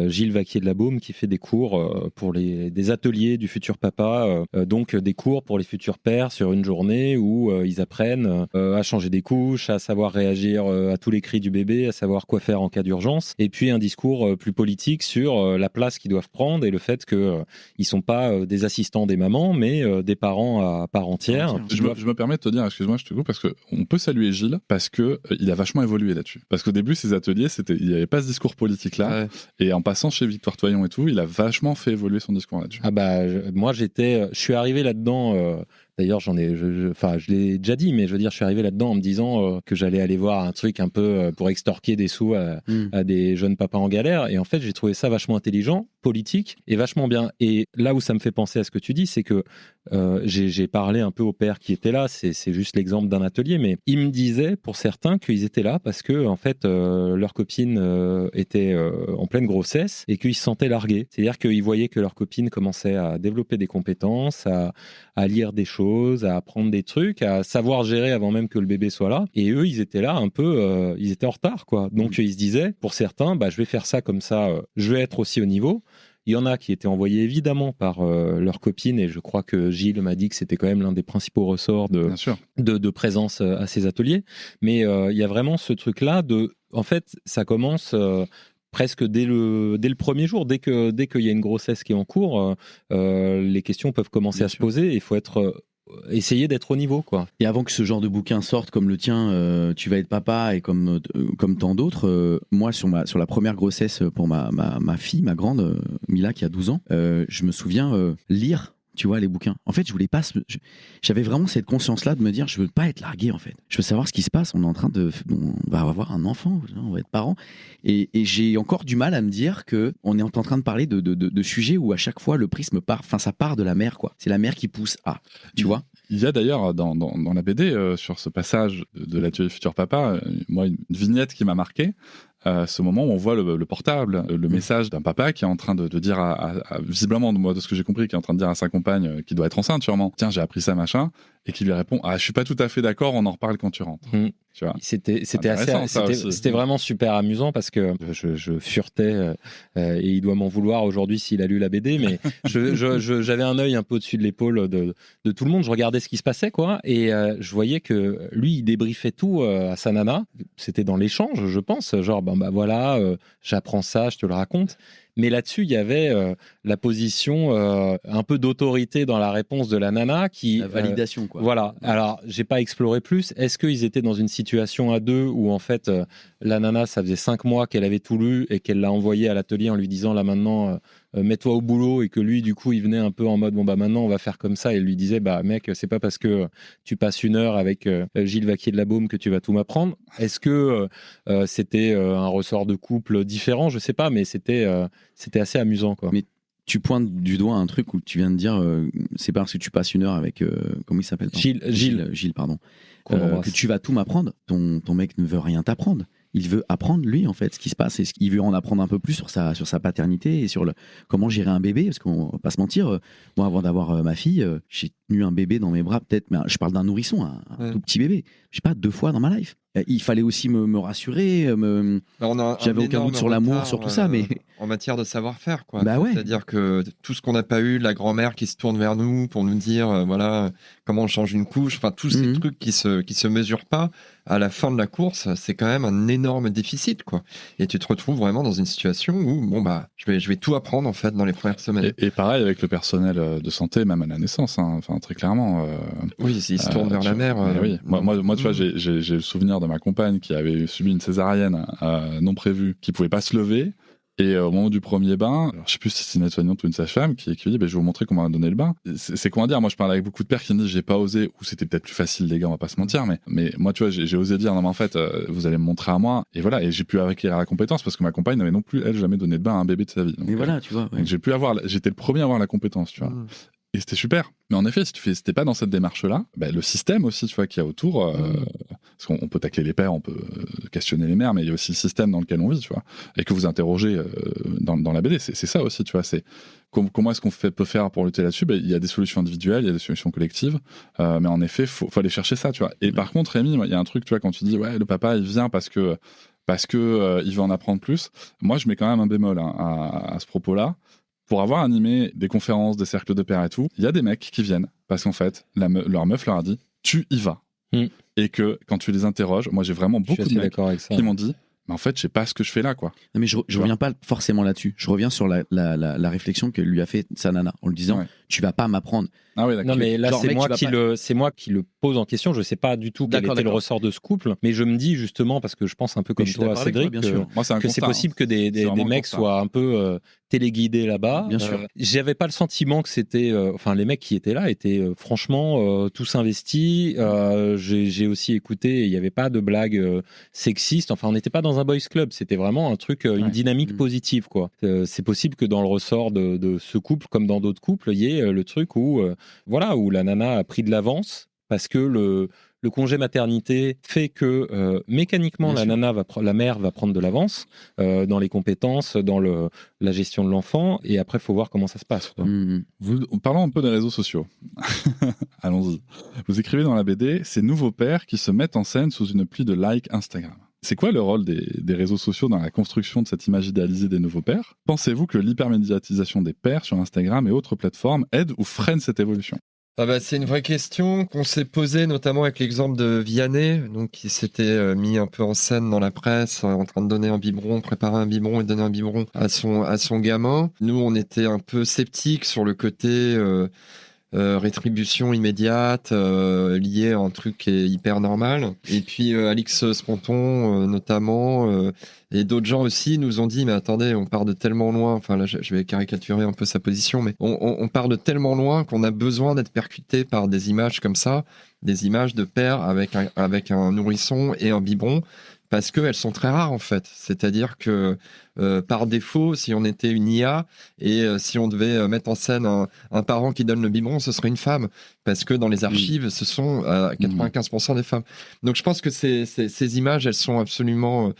Gilles Vaquier de la Baume qui fait des cours pour des ateliers du futur papa, donc des cours pour les futurs pères sur une journée où ils apprennent à changer des couches, à savoir réagir à tous les cris du bébé, à savoir quoi faire en cas d'urgence, et puis un discours plus politique sur la place qu'ils doivent prendre et le fait qu'ils ne sont pas des assistants des mamans, mais des parents à part entière. Je me permets de te dire, excuse-moi, je te coupe, parce qu'on peut saluer Gilles parce qu'il a vachement évolué là-dessus. Parce qu'au début, ses ateliers, il n'y avait pas ce discours politique-là. Ouais. Et en passant chez Victoire Toyon et tout, il a vachement fait évoluer son discours là-dessus. Ah bah, moi, je suis arrivé là-dedans. D'ailleurs, je l'ai déjà dit, mais je veux dire, je suis arrivé là-dedans en me disant que j'allais aller voir un truc un peu pour extorquer des sous à des jeunes papas en galère. Et en fait, j'ai trouvé ça vachement intelligent, politique et vachement bien. Et là où ça me fait penser à ce que tu dis, c'est que j'ai parlé un peu au père qui était là. C'est juste l'exemple d'un atelier, mais ils me disaient pour certains qu'ils étaient là parce que en fait, leur copine était en pleine grossesse et qu'ils se sentaient largués. C'est-à-dire qu'ils voyaient que leur copine commençait à développer des compétences, à lire des choses, à apprendre des trucs, à savoir gérer avant même que le bébé soit là. Et eux, ils étaient là un peu, ils étaient en retard, quoi. Donc ils se disaient, pour certains, je vais faire ça comme ça, je vais être aussi au niveau. Il y en a qui étaient envoyés évidemment par leur copine, et je crois que Gilles m'a dit que c'était quand même l'un des principaux ressorts de présence à ces ateliers. Mais il y a vraiment ce truc-là en fait, ça commence presque dès le premier jour. Dès qu'il y a une grossesse qui est en cours, les questions peuvent commencer à se poser. Il faut essayer d'être au niveau, quoi. Et avant que ce genre de bouquin sorte comme le tien, tu vas être papa, et comme tant d'autres, moi sur la première grossesse pour ma fille, ma grande Mila qui a 12 ans, je me souviens lire, tu vois, les bouquins. En fait, je voulais pas. J'avais vraiment cette conscience-là de me dire, je veux pas être largué, en fait. Je veux savoir ce qui se passe. On va avoir un enfant, on va être parents. Et j'ai encore du mal à me dire que on est en train de parler de sujets où à chaque fois le prisme part. Enfin, ça part de la mère, quoi. C'est la mère qui pousse à. Tu vois. Il y a d'ailleurs dans la BD sur ce passage de l'atelier futur papa, moi une vignette qui m'a marqué. Ce moment où on voit le portable, le message d'un papa qui est en train de dire visiblement, moi de ce que j'ai compris, qui est en train de dire à sa compagne qui doit être enceinte sûrement, tiens, j'ai appris ça, machin, et qui lui répond, je suis pas tout à fait d'accord, on en reparle quand tu rentres. Tu vois, c'était vraiment super amusant parce que je furetais et il doit m'en vouloir aujourd'hui s'il a lu la BD, mais j'avais un œil un peu au-dessus de l'épaule de tout le monde, je regardais ce qui se passait, quoi, et je voyais que lui il débriefait tout à sa nana, c'était dans l'échange, je pense, genre voilà, j'apprends ça, je te le raconte. Mais là-dessus, il y avait la position un peu d'autorité dans la réponse de la nana qui... La validation, quoi. Voilà. Alors, j'ai pas exploré plus. Est-ce qu'ils étaient dans une situation à deux où, en fait, la nana, ça faisait 5 mois qu'elle avait tout lu et qu'elle l'a envoyé à l'atelier en lui disant, là, maintenant, mets-toi au boulot, et que lui, du coup, il venait un peu en mode, maintenant, on va faire comme ça. Et il lui disait, mec, c'est pas parce que tu passes 1 heure avec Gilles Vaquier de la Baume que tu vas tout m'apprendre. Est-ce que c'était un ressort de couple différent? Je sais pas, mais c'était assez amusant, quoi. Mais tu pointes du doigt un truc où tu viens de dire, c'est pas parce que tu passes 1 heure avec, comment il s'appelle? Gilles, pardon. Que tu vas tout m'apprendre. Ton mec ne veut rien t'apprendre. Il veut apprendre, lui, en fait, ce qui se passe. Il veut en apprendre un peu plus sur sa paternité et sur comment gérer un bébé. Parce qu'on va pas se mentir, moi, avant d'avoir ma fille, j'ai eu un bébé dans mes bras, peut-être, mais je parle d'un nourrisson, un tout petit bébé. Je sais pas, 2 fois dans ma life. Il fallait aussi me rassurer. J'avais aucun doute sur l'amour, sur tout ça, mais en matière de savoir-faire, quoi. Bah ouais. C'est-à-dire que tout ce qu'on n'a pas eu, la grand-mère qui se tourne vers nous pour nous dire, voilà, comment on change une couche, enfin tous ces trucs qui se mesurent pas. À la fin de la course, c'est quand même un énorme déficit, quoi. Et tu te retrouves vraiment dans une situation où, bon bah, je vais tout apprendre en fait dans les premières semaines. Et pareil avec le personnel de santé, même à la naissance, hein. Enfin très clairement. Oui, il se tourne vers la mère. Oui. Moi, tu vois, j'ai le souvenir de ma compagne qui avait subi une césarienne non prévue, qui pouvait pas se lever. Et au moment du premier bain, alors, je sais plus si c'est une aide-soignante ou une sage-femme qui dit je vais vous montrer comment donner le bain. C'est comment dire, moi je parle avec beaucoup de pères qui me disent j'ai pas osé, ou c'était peut-être plus facile les gars, on va pas se mentir, mais moi tu vois j'ai osé dire non mais en fait vous allez me montrer à moi, et voilà, et j'ai pu acquérir la compétence parce que ma compagne n'avait non plus elle jamais donné de bain à un bébé de sa vie. Donc, mais voilà, tu vois. Ouais. Donc j'étais le premier à avoir la compétence, tu vois. Et c'était super. Mais en effet, si t'es pas dans cette démarche-là, le système aussi, tu vois, qu'il y a autour, parce qu'on peut tacler les pères, on peut questionner les mères, mais il y a aussi le système dans lequel on vit, tu vois, et que vous interrogez dans la BD. C'est ça aussi, tu vois. C'est comment est-ce qu'on peut faire pour lutter là-dessus. Il y a des solutions individuelles, il y a des solutions collectives, mais en effet, faut aller chercher ça, tu vois. Et par contre, Rémi, il y a un truc, tu vois, quand tu dis ouais, le papa, il vient parce que il veut en apprendre plus. Moi, je mets quand même un bémol à ce propos-là. Pour avoir animé des conférences, des cercles de pairs et tout, il y a des mecs qui viennent parce qu'en fait, leur meuf leur a dit tu y vas. Et que quand tu les interroges, moi j'ai vraiment beaucoup de mecs qui m'ont dit mais en fait, je sais pas ce que je fais là, quoi. Non, mais je reviens pas forcément là-dessus. Je reviens sur la réflexion que lui a fait sa nana en lui disant tu vas pas m'apprendre. Ah oui, d'accord. Non, mais là, genre, c'est moi qui le pose en question. Je sais pas du tout quel était le ressort de ce couple, mais je me dis justement, parce que je pense un peu comme toi, Cédric, que c'est possible que des mecs soient un peu téléguidés là-bas. Bien sûr. J'avais pas le sentiment que c'était. Enfin, les mecs qui étaient là étaient franchement tous investis. J'ai aussi écouté, il n'y avait pas de blagues sexistes. Enfin, on n'était pas dans un boys club. C'était vraiment un truc, une dynamique positive, quoi. C'est possible que dans le ressort de ce couple, comme dans d'autres couples, il y ait le truc où la nana a pris de l'avance parce que le congé maternité fait que mécaniquement la mère va prendre de l'avance dans les compétences, dans la gestion de l'enfant, et après il faut voir comment ça se passe, quoi. Parlons un peu des réseaux sociaux. Allons-y. Vous écrivez dans la BD ces nouveaux pères qui se mettent en scène sous une pluie de likes Instagram. C'est quoi le rôle des réseaux sociaux dans la construction de cette image idéalisée des nouveaux pères ? Pensez-vous que l'hypermédiatisation des pères sur Instagram et autres plateformes aide ou freine cette évolution ? C'est une vraie question qu'on s'est posée, notamment avec l'exemple de Vianney, donc qui s'était mis un peu en scène dans la presse, en train de donner un biberon, préparer un biberon et donner un biberon à son gamin. Nous, on était un peu sceptiques sur le côté rétribution immédiate liée à un truc qui est hyper normal. Et puis Alix Sponton notamment et d'autres gens aussi nous ont dit mais attendez, on part de tellement loin, enfin là je vais caricaturer un peu sa position, mais on part de tellement loin qu'on a besoin d'être percuté par des images comme ça, des images de père avec un nourrisson et un biberon, parce qu'elles sont très rares en fait. C'est-à-dire que par défaut, si on était une IA et si on devait mettre en scène un parent qui donne le biberon, ce serait une femme. Parce que dans les archives, ce sont 95% des femmes. Donc je pense que ces images, elles sont absolument...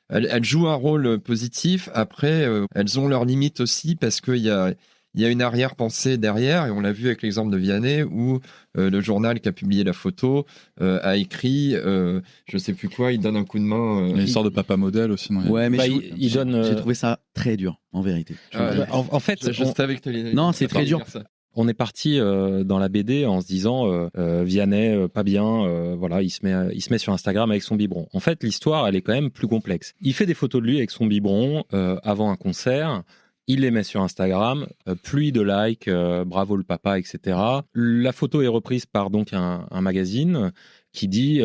Elles jouent un rôle positif. Après, elles ont leurs limites aussi parce qu'il y a une arrière-pensée derrière, et on l'a vu avec l'exemple de Vianney, où le journal qui a publié la photo a écrit, je sais plus quoi, il donne un coup de main. Il y a une sorte de papa modèle aussi, non ? Ouais, mais j'ai trouvé ça très dur, en vérité. En fait, je savais que non, c'est très dur. On est parti dans la BD en se disant Vianney, pas bien, voilà, il se met sur Instagram avec son biberon. En fait, l'histoire, elle est quand même plus complexe. Il fait des photos de lui avec son biberon avant un concert. Il les met sur Instagram, pluie de likes, bravo le papa, etc. La photo est reprise par donc un magazine qui dit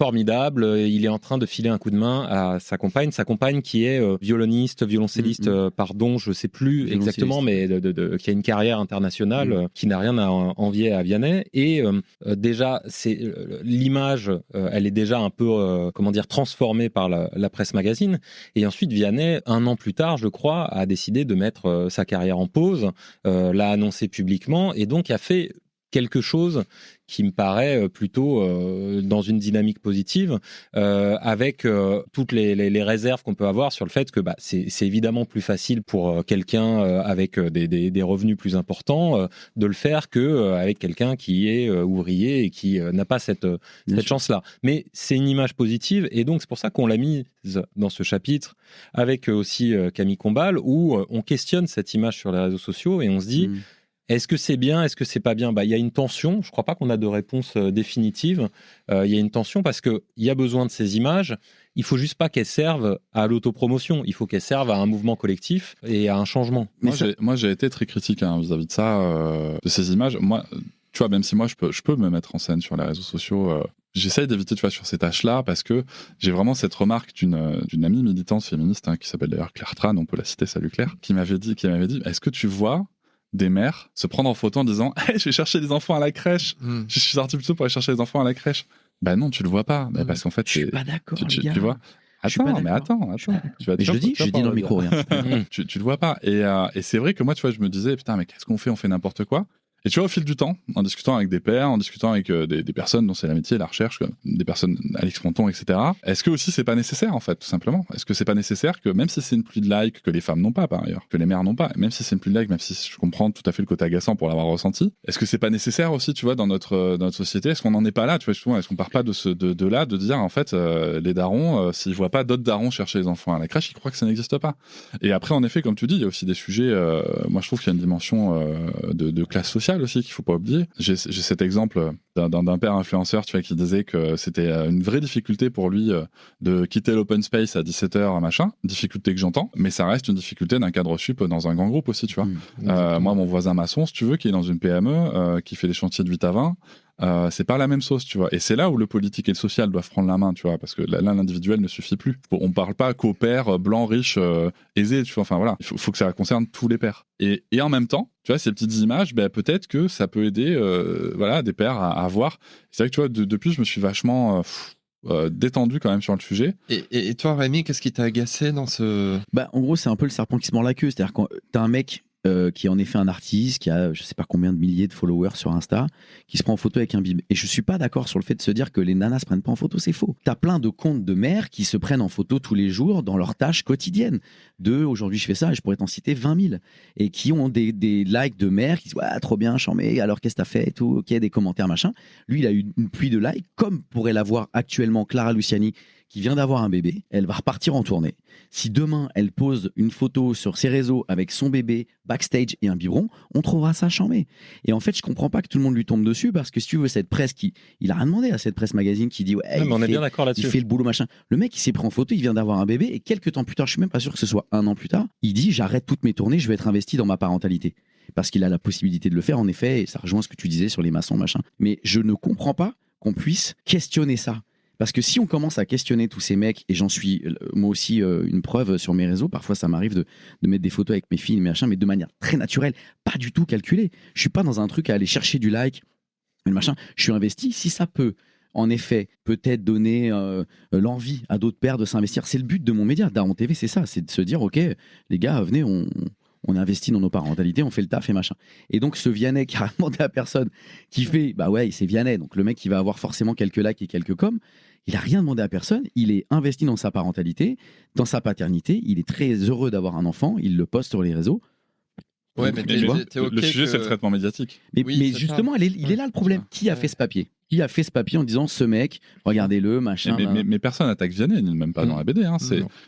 formidable, il est en train de filer un coup de main à sa compagne qui est violoncelliste, pardon, je sais plus exactement, mais qui a une carrière internationale, qui n'a rien à envier à Vianney. Et déjà, l'image, elle est déjà un peu, transformée par la presse magazine. Et ensuite, Vianney, 1 an plus tard, je crois, a décidé de mettre sa carrière en pause, l'a annoncé publiquement, et donc a fait quelque chose qui me paraît plutôt dans une dynamique positive, avec toutes les réserves qu'on peut avoir sur le fait que c'est évidemment plus facile pour quelqu'un avec des revenus plus importants de le faire qu'avec quelqu'un qui est ouvrier et qui n'a pas cette chance-là. Mais c'est une image positive, et donc c'est pour ça qu'on l'a mise dans ce chapitre avec aussi Camille Combal, où on questionne cette image sur les réseaux sociaux et on se dit... Est-ce que c'est bien? Est-ce que c'est pas bien? Il y a une tension. Je ne crois pas qu'on a de réponse définitive. Il y a une tension parce qu'il y a besoin de ces images. Il ne faut juste pas qu'elles servent à l'autopromotion. Il faut qu'elles servent à un mouvement collectif et à un changement. Moi, j'ai été très critique vis-à-vis de ça, de ces images. Moi, tu vois, même si moi, je peux me mettre en scène sur les réseaux sociaux, j'essaye d'éviter, tu vois, sur ces tâches-là, parce que j'ai vraiment cette remarque d'une amie militante féministe, qui s'appelle d'ailleurs Claire Tran, on peut la citer, salut Claire, qui m'avait dit, est-ce que tu vois des mères se prendre en photo en disant hey, je vais chercher les enfants à la crèche, je suis sorti plutôt pour aller chercher les enfants à la crèche. Non, tu le vois pas, parce qu'en fait je suis pas d'accord, tu vois. Attends. Je le dis dans le micro, rien. tu le vois pas, et c'est vrai que moi, tu vois, je me disais putain, mais qu'est-ce qu'on fait? On fait n'importe quoi. Et tu vois, au fil du temps, en discutant avec des pairs, en discutant avec des personnes dont c'est la métier, la recherche, des personnes, Alix Fronton, etc., est-ce que aussi c'est pas nécessaire, en fait, tout simplement? Est-ce que c'est pas nécessaire que, même si c'est une pluie de likes que les femmes n'ont pas, par ailleurs, que les mères n'ont pas, même si c'est une pluie de likes, même si je comprends tout à fait le côté agaçant pour l'avoir ressenti, est-ce que c'est pas nécessaire aussi, tu vois, dans notre société? Est-ce qu'on n'en est pas là, tu vois, justement, est-ce qu'on part pas de là, de dire, en fait, les darons, s'ils voient pas d'autres darons chercher les enfants à la crèche, ils croient que ça n'existe pas. Et après, en effet, comme tu dis, il y a aussi des sujets, moi je trouve qu'il y a une dimension de classe sociale aussi qu'il faut pas oublier. J'ai cet exemple d'un père influenceur, tu vois, qui disait que c'était une vraie difficulté pour lui de quitter l'open space à 17h, machin. Difficulté que j'entends, mais ça reste une difficulté d'un cadre sup dans un grand groupe aussi, tu vois. Moi, mon voisin maçon, si tu veux, qui est dans une PME, qui fait des chantiers de 8 à 20, c'est pas la même sauce, tu vois. Et c'est là où le politique et le social doivent prendre la main, tu vois, parce que là, l'individuel ne suffit plus. On parle pas qu'aux pères blancs, riches, aisés, tu vois. Enfin voilà, il faut que ça concerne tous les pères. Et en même temps, tu vois, ces petites images, peut-être que ça peut aider, des pères à voir. C'est vrai que tu vois, depuis, je me suis vachement détendu quand même sur le sujet. Et toi, Rémi, qu'est-ce qui t'a agacé dans ce... En gros, c'est un peu le serpent qui se mord la queue. C'est-à-dire que t'as un mec qui est en effet un artiste, qui a je sais pas combien de milliers de followers sur Insta, qui se prend en photo avec un bib. Et je suis pas d'accord sur le fait de se dire que les nanas se prennent pas en photo, c'est faux. T'as plein de comptes de mères qui se prennent en photo tous les jours dans leurs tâches quotidiennes. Aujourd'hui je fais ça, et je pourrais t'en citer 20 000. Et qui ont des likes de mères qui disent ouais, trop bien, chambé, alors qu'est-ce que t'as fait et tout, ok, des commentaires machin. Lui, il a eu une pluie de likes, comme pourrait l'avoir actuellement Clara Luciani, qui vient d'avoir un bébé. Elle va repartir en tournée. Si demain, elle pose une photo sur ses réseaux avec son bébé backstage et un biberon, on trouvera ça chambé. Et en fait, je comprends pas que tout le monde lui tombe dessus, parce que si tu veux, cette presse il a rien demandé à cette presse magazine qui dit ouais, mais on est bien d'accord là-dessus. Il fait le boulot machin. Le mec, il s'est pris en photo, il vient d'avoir un bébé, et quelques temps plus tard, je suis même pas sûr que ce soit 1 an plus tard, il dit j'arrête toutes mes tournées, je vais être investi dans ma parentalité. Parce qu'il a la possibilité de le faire, en effet, et ça rejoint ce que tu disais sur les maçons machin. Mais je ne comprends pas qu'on puisse questionner ça. Parce que si on commence à questionner tous ces mecs, et j'en suis moi aussi une preuve sur mes réseaux, parfois ça m'arrive de mettre des photos avec mes filles, machin, mais de manière très naturelle, pas du tout calculée. Je suis pas dans un truc à aller chercher du like, machin. Je suis investi. Si ça peut, en effet, peut-être donner l'envie à d'autres pères de s'investir, c'est le but de mon média, Daron TV, c'est ça, c'est de se dire ok, les gars, venez, on investit dans nos parentalités, on fait le taf et machin. Et donc, ce Vianney qui a demandé à personne, qui fait, bah ouais, c'est Vianney, donc le mec qui va avoir forcément quelques likes et quelques coms, il a rien demandé à personne, il est investi dans sa parentalité, dans sa paternité, il est très heureux d'avoir un enfant, il le poste sur les réseaux. Ouais, mais le sujet, c'est le traitement médiatique. Mais justement, il est là le problème. Qui a fait ce papier ? Qui a fait ce papier en disant ce mec, regardez-le, machin. Mais personne n'attaque Vianney, même pas dans la BD.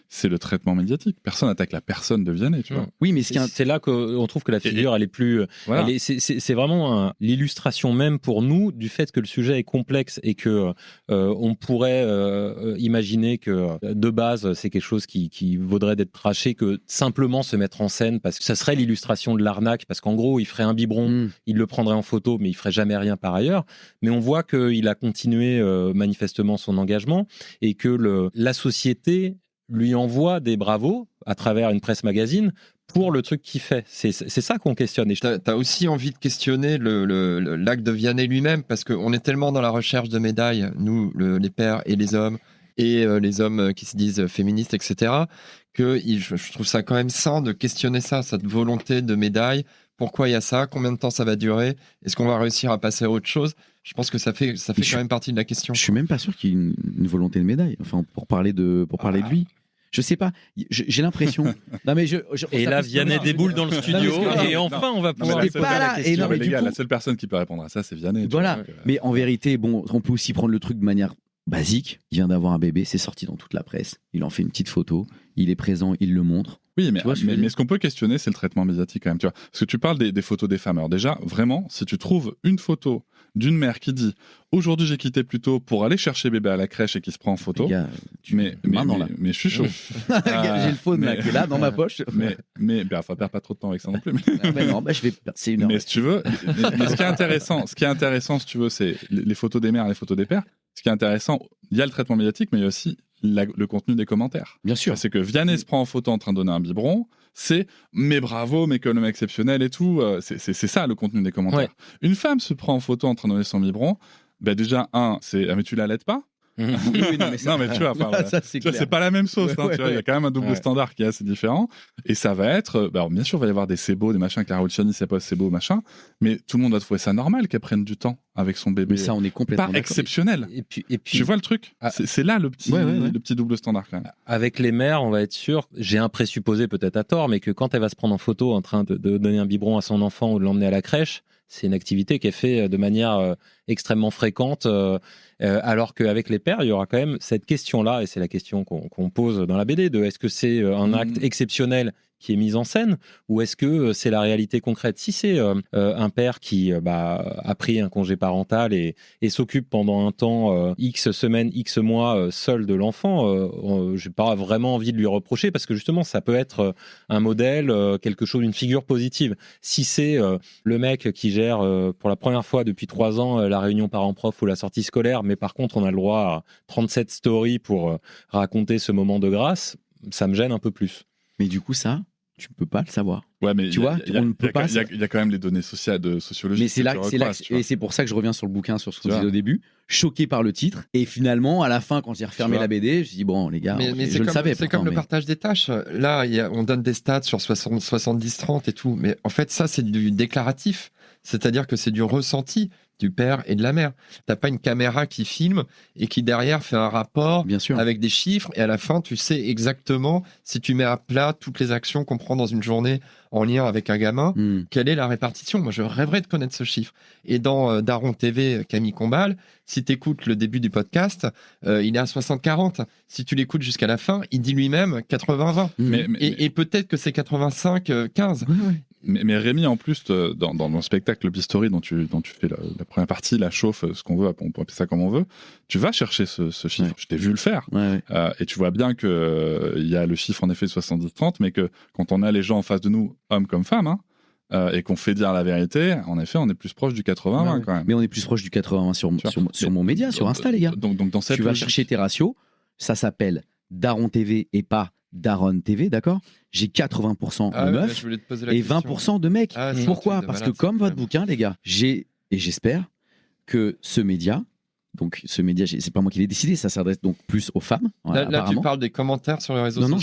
C'est le traitement médiatique. Personne n'attaque la personne de Vianney, tu vois. Oui, mais c'est là qu'on trouve que la figure, elle est plus. Voilà. C'est vraiment l'illustration même pour nous du fait que le sujet est complexe et que on pourrait imaginer que de base, c'est quelque chose qui vaudrait d'être traché, que simplement se mettre en scène, parce que ça serait l'illustration de l'arnaque, parce qu'en gros, il ferait un biberon, il le prendrait en photo, mais il ferait jamais rien par ailleurs. Mais on voit qu'il a continué manifestement son engagement et que la société lui envoie des bravos à travers une presse magazine pour le truc qu'il fait. C'est ça qu'on questionne. Et t'as aussi envie de questionner l'acte de Vianney lui-même, parce qu'on est tellement dans la recherche de médailles, nous, les pères et les hommes les hommes qui se disent féministes, etc., que je trouve ça quand même sain de questionner ça, cette volonté de médaille, pourquoi il y a ça, combien de temps ça va durer, est-ce qu'on va réussir à passer à autre chose. Je pense que ça fait quand même partie de la question. Je suis même pas sûr qu'il y ait une volonté de médaille, enfin, pour parler de lui. Je sais pas, j'ai l'impression. Non, mais et là, Vianney déboule dans le studio, et enfin, on va pouvoir lui poser la question. Mais les gars, la seule personne qui peut répondre à ça, c'est Vianney. Voilà, mais en vérité, bon, on peut aussi prendre le truc de manière basique. Il vient d'avoir un bébé, c'est sorti dans toute la presse. Il en fait une petite photo, il est présent, il le montre. Oui, mais ce qu'on peut questionner, c'est le traitement médiatique quand même. Tu vois, parce que tu parles des photos des femmes. Alors déjà, vraiment, si tu trouves une photo d'une mère qui dit « Aujourd'hui, j'ai quitté plus tôt pour aller chercher bébé à la crèche et qui se prend en photo. » Mais je suis chaud. J'ai le phone qui est là dans ma poche. Mais faut perdre pas trop de temps avec ça non plus. Je vais c'est une heure. Mais si tu veux, mais ce qui est intéressant, si tu veux, c'est les photos des mères, les photos des pères. Ce qui est intéressant, il y a le traitement médiatique, mais il y a aussi le contenu des commentaires. Bien sûr. C'est que Vianney se prend en photo en train de donner un biberon, c'est mais bravo, mais quel homme exceptionnel et tout. C'est ça le contenu des commentaires. Ouais. Une femme se prend en photo en train de donner son biberon, déjà, c'est mais tu l'allaites pas? Oui, non, mais tu vois, ça, c'est pas la même sauce. Tu vois, il y a quand même un double standard qui est assez différent. Et ça va être, alors bien sûr, il va y avoir des c'est beau, des machins, Clara Luciani, c'est pas c'est beau, machin, mais tout le monde va trouver ça normal qu'elle prenne du temps avec son bébé. Mais ça, on est complètement pas exceptionnel. Et puis, tu vois le truc, c'est là le petit double standard quand même. Avec les mères, on va être sûr, j'ai un présupposé peut-être à tort, mais que quand elle va se prendre en photo en train de donner un biberon à son enfant ou de l'emmener à la crèche, c'est une activité qui est faite de manière extrêmement fréquente, alors qu'avec les pères, il y aura quand même cette question-là, et c'est la question qu'on pose dans la BD, de est-ce que c'est un acte exceptionnel qui est mis en scène, ou est-ce que c'est la réalité concrète? Si c'est un père qui a pris un congé parental et s'occupe pendant un temps, X semaines, X mois, seul de l'enfant, j'ai pas vraiment envie de lui reprocher, parce que justement, ça peut être un modèle, quelque chose, une figure positive. Si c'est le mec qui gère pour la première fois depuis 3 ans la réunion parents-prof ou la sortie scolaire, mais par contre, on a le droit à 37 stories pour raconter ce moment de grâce, ça me gêne un peu plus. Mais du coup, ça, tu peux pas le savoir. Ouais, mais tu vois, on ne peut pas. Il y a quand même les données sociologiques. Mais c'est pour ça que je reviens sur le bouquin, sur ce qu'on disait au début. Choqué par le titre, et finalement, à la fin, quand j'ai refermé la BD, je me suis dit bon, les gars, je le savais. C'est comme le partage des tâches. Là, on donne des stats sur 70-30 et tout, mais en fait, ça, c'est du déclaratif. C'est-à-dire que c'est du ressenti du père et de la mère. T'as pas une caméra qui filme et qui derrière fait un rapport avec des chiffres, et à la fin tu sais exactement, si tu mets à plat toutes les actions qu'on prend dans une journée en lien avec un gamin, quelle est la répartition. Moi je rêverais de connaître ce chiffre. Et dans Daron TV, Camille Combal, si tu écoutes le début du podcast, il est à 60-40. Si tu l'écoutes jusqu'à la fin, il dit lui-même 80-20. Et peut-être que c'est 85-15. Mais Rémi, en plus, dans le spectacle Love Story dont tu fais la première partie, la chauffe, ce qu'on veut, on peut appeler ça comme on veut, tu vas chercher ce chiffre. Ouais. Je t'ai vu le faire. Et tu vois bien qu'il y a le chiffre en effet de 70-30, mais que quand on a les gens en face de nous, hommes comme femmes, et qu'on fait dire la vérité, en effet, on est plus proche du 80-20 quand même. Mais on est plus proche du 80 sur mon média, sur Insta, les gars. Donc dans cette tu vas chercher tes ratios, ça s'appelle Daron TV et pas Daron TV, d'accord? J'ai 80% de meufs et 20% de mecs. Pourquoi? Parce que comme votre bouquin, les gars, j'espère que ce média, c'est pas moi qui l'ai décidé, ça s'adresse donc plus aux femmes. Là tu parles des commentaires sur les réseaux sociaux? Non,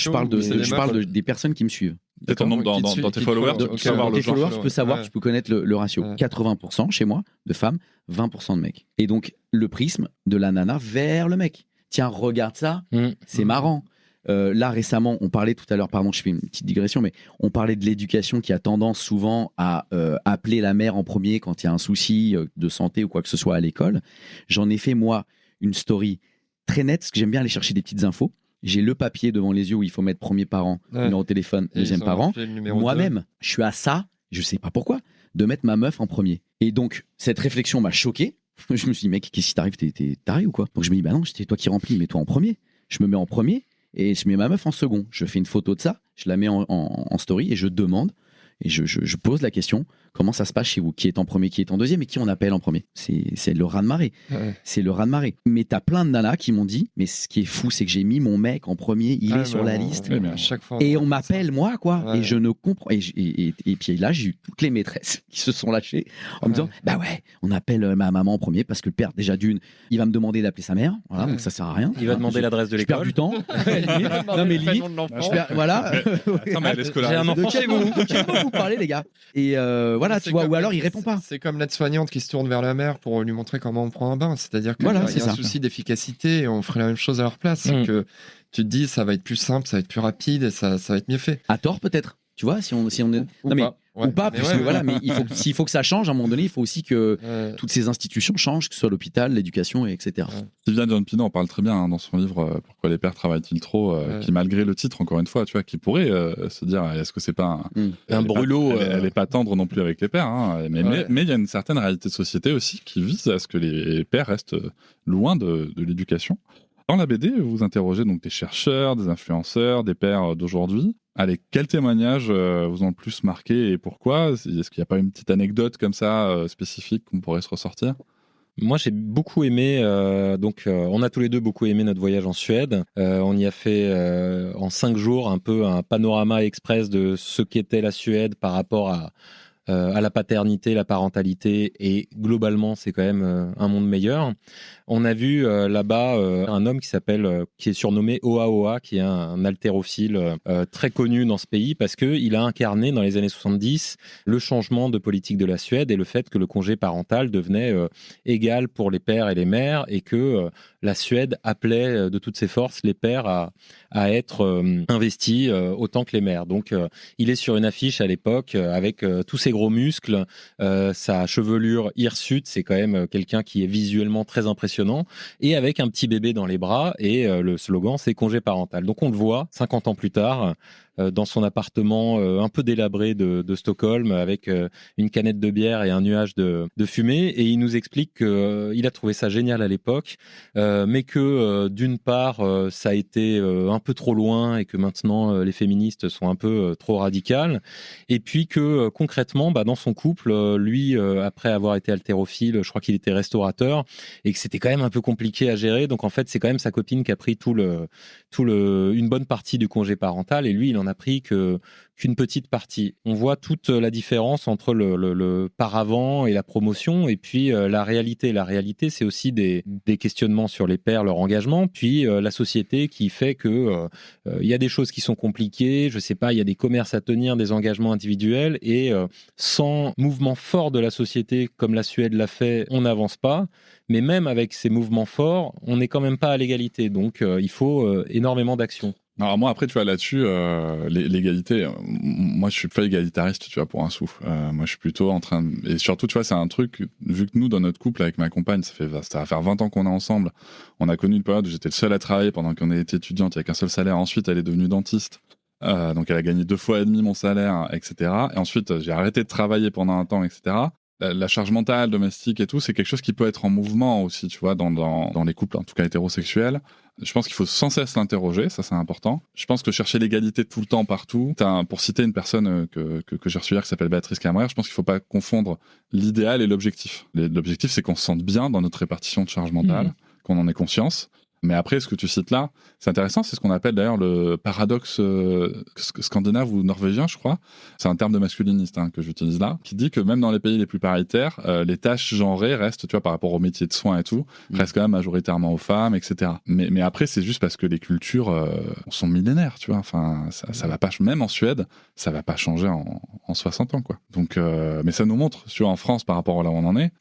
je parle des personnes qui me suivent. Ton nombre dans tes followers, tu peux savoir tes followers, tu peux savoir, tu peux connaître le ratio. 80% chez moi de femmes, 20% de mecs. Et donc, le prisme de la nana vers le mec. Tiens, regarde ça, c'est marrant. Là récemment, on parlait tout à l'heure, pardon, je fais une petite digression, mais on parlait de l'éducation qui a tendance souvent à appeler la mère en premier quand il y a un souci de santé ou quoi que ce soit à l'école. J'en ai fait moi une story très nette, parce que j'aime bien aller chercher des petites infos. J'ai le papier devant les yeux où il faut mettre premier parent, numéro de téléphone, deuxième parent. Moi-même, je suis à ça, je sais pas pourquoi, de mettre ma meuf en premier. Et donc cette réflexion m'a choqué. Je me suis dit, mec, qu'est-ce qui t'arrive, t'es taré ou quoi? Donc je me dis, bah non, c'est toi qui remplis, mets-toi en premier. Je me mets en premier. Et je mets ma meuf en second. Je fais une photo de ça, je la mets en story et je demande, et je pose la question, comment ça se passe chez vous? Qui est en premier, qui est en deuxième et qui on appelle en premier? C'est le raz-de-marée. C'est le raz-de-marée. Mais t'as plein de nanas qui m'ont dit, mais ce qui est fou, c'est que j'ai mis mon mec en premier, il est sur la liste. Mais à chaque fois, et on m'appelle moi, quoi. Et je ne comprends. Et puis là, j'ai eu toutes les maîtresses qui se sont lâchées en me disant, bah ouais, on appelle ma maman en premier parce que le père, déjà d'une, il va me demander d'appeler sa mère. Voilà, donc ça sert à rien. Il va demander l'adresse de l'école. Je perds du temps. Non, mais limite. Voilà. J'ai un enfant chez vous. De quelle laissez-nous parler, les gars. Et voilà, tu vois, ou alors il répond pas. C'est comme l'aide-soignante qui se tourne vers la mère pour lui montrer comment on prend un bain. C'est-à-dire qu'il Voilà, y a c'est un ça. souci d'efficacité et on ferait la même chose à leur place. C'est que tu te dis, ça va être plus simple, ça va être plus rapide et ça va être mieux fait. À tort, peut-être. Tu vois, si on est. Non, mais Ouais. ou pas, Mais puisque ouais, voilà, mais s'il faut que ça change, à un moment donné, il faut aussi que toutes ces institutions changent, que ce soit l'hôpital, l'éducation, etc. Sylvia John Pino en parle très bien dans son livre Pourquoi les pères travaillent-ils trop, qui malgré le titre, encore une fois, tu vois, qui pourrait se dire est-ce que c'est pas un brûlot elle est pas tendre non plus avec les pères, hein, mais il y a une certaine réalité de société aussi qui vise à ce que les pères restent loin de l'éducation. Dans la BD, vous interrogez donc des chercheurs, des influenceurs, des pères d'aujourd'hui. Allez, quels témoignages vous ont le plus marqué et pourquoi ? Est-ce qu'il n'y a pas une petite anecdote comme ça spécifique qu'on pourrait se ressortir ? Moi, j'ai beaucoup aimé. On a tous les deux beaucoup aimé notre voyage en Suède. On y a fait en 5 jours un peu un panorama express de ce qu'était la Suède par rapport à la paternité, la parentalité, et globalement, c'est quand même un monde meilleur. On a vu là-bas un homme qui est surnommé Oaoa, qui est un haltérophile très connu dans ce pays parce qu'il a incarné dans les années 70 le changement de politique de la Suède et le fait que le congé parental devenait égal pour les pères et les mères et que la Suède appelait de toutes ses forces les pères à être investis autant que les mères. Donc, il est sur une affiche à l'époque avec tous ses gros muscles, sa chevelure hirsute, c'est quand même quelqu'un qui est visuellement très impressionnant, et avec un petit bébé dans les bras, et le slogan c'est congé parental. Donc on le voit 50 ans plus tard dans son appartement un peu délabré de Stockholm avec une canette de bière et un nuage de fumée, et il nous explique qu'il a trouvé ça génial à l'époque, mais que d'une part ça a été un peu trop loin et que maintenant les féministes sont un peu trop radicales, et puis que concrètement dans son couple, lui après avoir été haltérophile, je crois qu'il était restaurateur et que c'était quand même un peu compliqué à gérer, donc en fait c'est quand même sa copine qui a pris une bonne partie du congé parental, et lui il en a pris qu'une petite partie. On voit toute la différence entre le paravent et la promotion, et puis la réalité. La réalité, c'est aussi des questionnements sur les pères, leur engagement, puis la société qui fait que il y a des choses qui sont compliquées, je sais pas, il y a des commerces à tenir, des engagements individuels, et sans mouvement fort de la société comme la Suède l'a fait, on n'avance pas. Mais même avec ces mouvements forts, on n'est quand même pas à l'égalité. Donc, il faut énormément d'action. Alors moi, après, tu vois, là-dessus, l'égalité, moi, je suis pas égalitariste, tu vois, pour un sou. Moi, je suis plutôt en train Et surtout, tu vois, c'est un truc, vu que nous, dans notre couple, avec ma compagne, ça va faire 20 ans qu'on est ensemble, on a connu une période où j'étais le seul à travailler pendant qu'on était étudiante, avec un seul salaire. Ensuite, elle est devenue dentiste. Donc, elle a gagné 2 fois et demi mon salaire, etc. Et ensuite, j'ai arrêté de travailler pendant un temps, etc. La charge mentale, domestique et tout, c'est quelque chose qui peut être en mouvement aussi, tu vois, dans les couples, en tout cas hétérosexuels. Je pense qu'il faut sans cesse l'interroger, ça c'est important. Je pense que chercher l'égalité tout le temps, partout, pour citer une personne que j'ai reçue hier qui s'appelle Béatrice Camrère, je pense qu'il ne faut pas confondre l'idéal et l'objectif. L'objectif, c'est qu'on se sente bien dans notre répartition de charge mentale, qu'on en ait conscience. Mais après, ce que tu cites là, c'est intéressant, c'est ce qu'on appelle d'ailleurs le paradoxe scandinave ou norvégien, je crois. C'est un terme de masculiniste que j'utilise là, qui dit que même dans les pays les plus paritaires, les tâches genrées restent, tu vois, par rapport aux métiers de soins et tout, restent quand même majoritairement aux femmes, etc. Mais après, c'est juste parce que les cultures sont millénaires, tu vois. Enfin, ça va pas, même en Suède, ça va pas changer en 60 ans, quoi. Donc, mais ça nous montre, tu vois, en France, par rapport à là où on en est,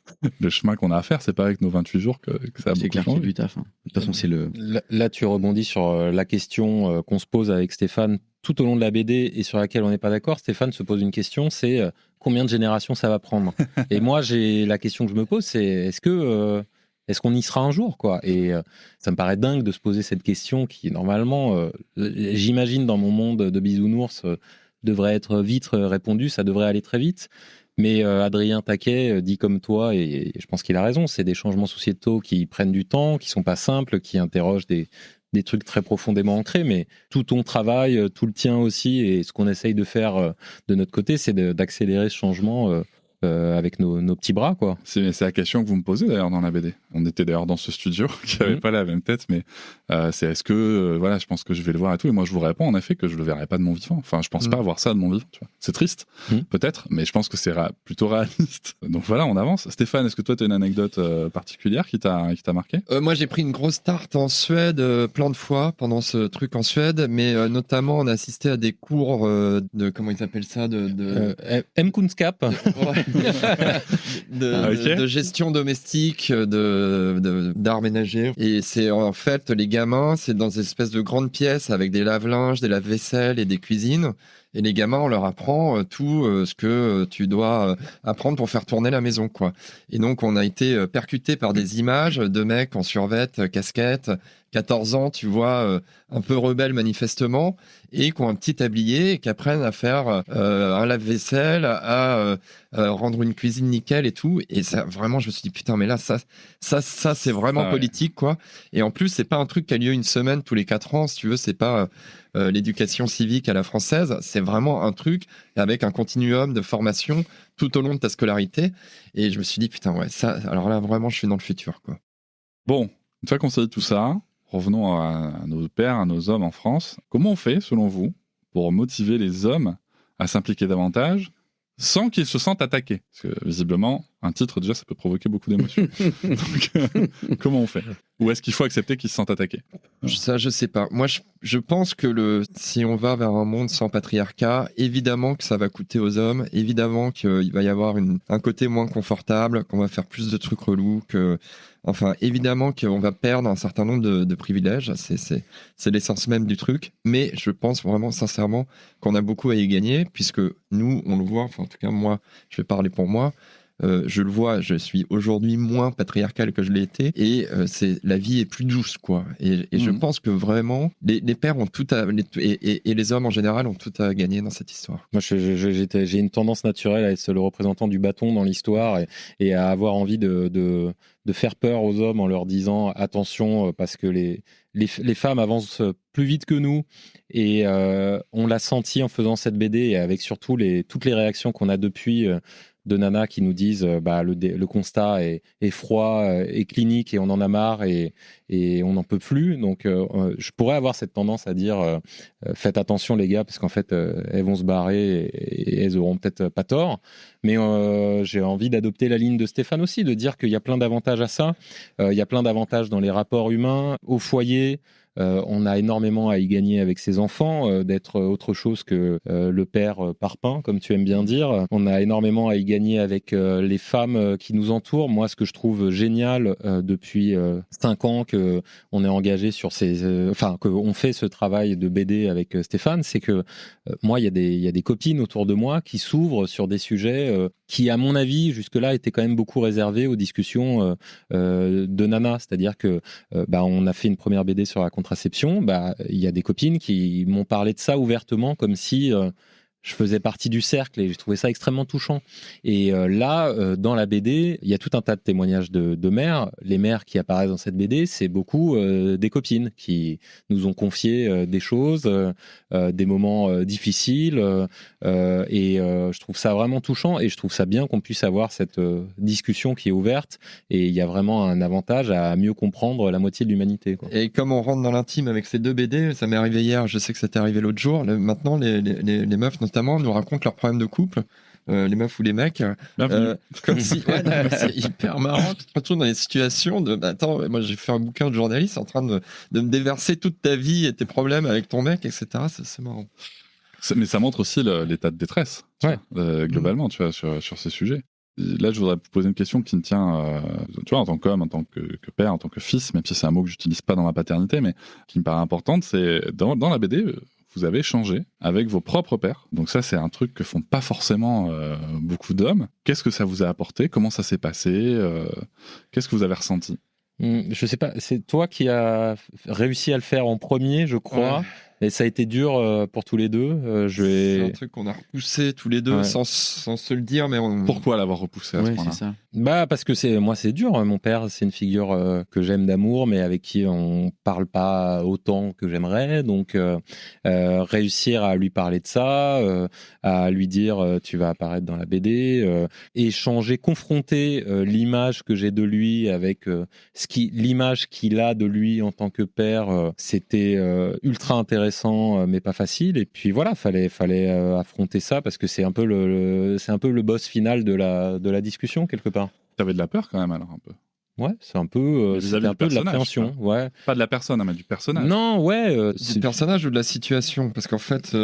le chemin qu'on a à faire, c'est pas avec nos 28 jours que ça a beaucoup changé. C'est clair qu'il y a du taf. De toute façon, c'est Là, tu rebondis sur la question qu'on se pose avec Stéphane tout au long de la BD et sur laquelle on n'est pas d'accord. Stéphane se pose une question, c'est combien de générations ça va prendre. Et moi, la question que je me pose, c'est est-ce qu'on y sera un jour, quoi. Et ça me paraît dingue de se poser cette question qui, normalement, j'imagine dans mon monde de bisounours, devrait être vite répondue, ça devrait aller très vite. Mais Adrien Taquet dit comme toi, et je pense qu'il a raison, c'est des changements sociétaux qui prennent du temps, qui sont pas simples, qui interrogent des trucs très profondément ancrés, mais tout ton travail, tout le tien aussi, et ce qu'on essaye de faire de notre côté, c'est d'accélérer ce changement avec nos petits bras, quoi. C'est la question que vous me posez d'ailleurs dans la BD. On était d'ailleurs dans ce studio qui n'avait pas la même tête, mais c'est est-ce que voilà, je pense que je vais le voir et tout. Et moi, je vous réponds en effet que je le verrai pas de mon vivant. Enfin, je pense pas voir ça de mon vivant. Tu vois. C'est triste, peut-être, mais je pense que c'est plutôt réaliste. Donc voilà, on avance. Stéphane, est-ce que toi, tu as une anecdote particulière qui t'a marqué? Moi, j'ai pris une grosse tarte en Suède plein de fois pendant ce truc en Suède, mais notamment, on a assisté à des cours de comment ils appellent ça, M-Kunskap. De gestion domestique, d'art ménager. Et c'est en fait, les gamins, c'est dans des espèces de grandes pièces avec des lave-linges, des lave-vaisselle et des cuisines. Et les gamins, on leur apprend tout ce que tu dois apprendre pour faire tourner la maison, quoi. Et donc, on a été percutés par des images de mecs en survêt, casquette, 14 ans, tu vois, un peu rebelles manifestement, et qui ont un petit tablier et qui apprennent à faire un lave-vaisselle, à rendre une cuisine nickel et tout. Et ça, vraiment, je me suis dit, putain, mais là, ça c'est vraiment politique, quoi. Et en plus, c'est pas un truc qui a lieu une semaine tous les 4 ans, si tu veux, c'est pas l'éducation civique à la française, c'est vraiment un truc avec un continuum de formation tout au long de ta scolarité. Et je me suis dit, putain, ouais, ça, alors là, vraiment, je suis dans le futur, quoi. Bon, une fois qu'on sait tout ça, revenons à nos pères, à nos hommes en France. Comment on fait, selon vous, pour motiver les hommes à s'impliquer davantage sans qu'ils se sentent attaqués? Parce que, visiblement, un titre, déjà, ça peut provoquer beaucoup d'émotions. Donc, comment on fait? Ou est-ce qu'il faut accepter qu'ils se sentent attaqués? Ça, je sais pas. Moi, je pense que si on va vers un monde sans patriarcat, évidemment que ça va coûter aux hommes, évidemment qu'il va y avoir un côté moins confortable, qu'on va faire plus de trucs relous, enfin, évidemment qu'on va perdre un certain nombre de privilèges, c'est l'essence même du truc, mais je pense vraiment sincèrement qu'on a beaucoup à y gagner, puisque nous, on le voit, enfin en tout cas moi, je vais parler pour moi, je le vois, je suis aujourd'hui moins patriarcal que je l'ai été, et la vie est plus douce, quoi. Et je pense que vraiment, les pères ont tout et les hommes en général ont tout à gagner dans cette histoire. Moi, j'ai une tendance naturelle à être le représentant du bâton dans l'histoire et à avoir envie de faire peur aux hommes en leur disant attention, parce que les femmes avancent plus vite que nous, et on l'a senti en faisant cette BD, et avec surtout toutes les réactions qu'on a depuis de nanas qui nous disent le constat est froid et clinique, et on en a marre et on n'en peut plus. Donc je pourrais avoir cette tendance à dire faites attention les gars, parce qu'en fait elles vont se barrer et elles auront peut-être pas tort. Mais j'ai envie d'adopter la ligne de Stéphane aussi, de dire qu'il y a plein d'avantages à ça. Il y a plein d'avantages dans les rapports humains, au foyer. On a énormément à y gagner avec ses enfants, d'être autre chose que le père parpaing, comme tu aimes bien dire. On a énormément à y gagner avec les femmes qui nous entourent. Moi, ce que je trouve génial depuis 5 ans qu'on est engagé sur qu'on fait ce travail de BD avec Stéphane, c'est que moi, il y a des copines autour de moi qui s'ouvrent sur des sujets qui, à mon avis, jusque-là, étaient quand même beaucoup réservés aux discussions de nana. C'est-à-dire que on a fait une première BD sur la contraception. Il y a des copines qui m'ont parlé de ça ouvertement, comme si je faisais partie du cercle, et j'ai trouvé ça extrêmement touchant. Et là, dans la BD, il y a tout un tas de témoignages de mères. Les mères qui apparaissent dans cette BD, c'est beaucoup des copines qui nous ont confié des choses, des moments difficiles. Et je trouve ça vraiment touchant, et je trouve ça bien qu'on puisse avoir cette discussion qui est ouverte. Et il y a vraiment un avantage à mieux comprendre la moitié de l'humanité, quoi. Et comme on rentre dans l'intime avec ces 2 BD, ça m'est arrivé hier, je sais que ça t'est arrivé l'autre jour. Maintenant, les meufs notamment nous racontent leurs problèmes de couple, les meufs ou les mecs, comme si c'est hyper marrant. Tu te retrouves dans des situations de attends, moi j'ai fait un bouquin de journaliste en train de me déverser toute ta vie et tes problèmes avec ton mec, etc. C'est marrant. Mais ça montre aussi l'état de détresse, globalement, tu vois, sur ces sujets. Là, je voudrais vous poser une question qui me tient, tu vois, en tant qu'homme, en tant que père, en tant que fils, même si c'est un mot que j'utilise pas dans ma paternité, mais qui me paraît importante, c'est dans la BD, vous avez échangé avec vos propres pères. Donc ça, c'est un truc que font pas forcément beaucoup d'hommes. Qu'est-ce que ça vous a apporté? Comment ça s'est passé? Qu'est-ce que vous avez ressenti? Je sais pas, c'est toi qui as réussi à le faire en premier, je crois. Et ça a été dur pour tous les deux. C'est un truc qu'on a repoussé tous les deux sans se le dire, mais Pourquoi l'avoir repoussé à ce point-là? C'est ça. Bah parce que c'est dur. Mon père, c'est une figure que j'aime d'amour, mais avec qui on parle pas autant que j'aimerais. Donc réussir à lui parler de ça, à lui dire tu vas apparaître dans la BD, échanger, confronter l'image que j'ai de lui avec l'image qu'il a de lui en tant que père, c'était ultra intéressant, mais pas facile. Et puis voilà, fallait affronter ça parce que c'est un peu le boss final de la discussion quelque part. T'avais de la peur quand même alors un peu. Ouais, c'est un peu, Vis-à-vis un peu de du l'appréhension. Ouais. Pas de la personne, mais du personnage. Non, ouais. du personnage ou de la situation, parce qu'en fait,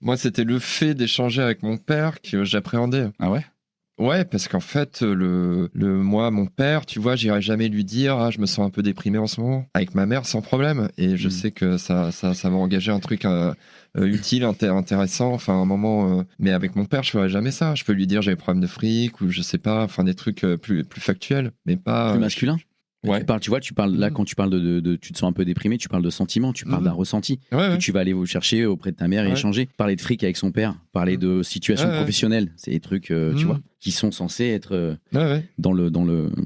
moi, c'était le fait d'échanger avec mon père que j'appréhendais. Ah ouais? Ouais, parce qu'en fait, moi, mon père, tu vois, j'irais jamais lui dire, je me sens un peu déprimé en ce moment. Avec ma mère, sans problème. Et je sais que ça va engager un truc utile, intéressant. Enfin, un moment. Mais avec mon père, je ferais jamais ça. Je peux lui dire, j'ai des problèmes de fric ou je sais pas. Enfin, des trucs plus factuels, mais pas. Plus masculin. Ouais. Tu parles là quand tu parles de tu te sens un peu déprimé, tu parles de sentiments, tu parles d'un ressenti que tu vas aller vous chercher auprès de ta mère et échanger, parler de fric avec son père, parler de situation professionnelle, c'est des trucs tu vois qui sont censés être dans le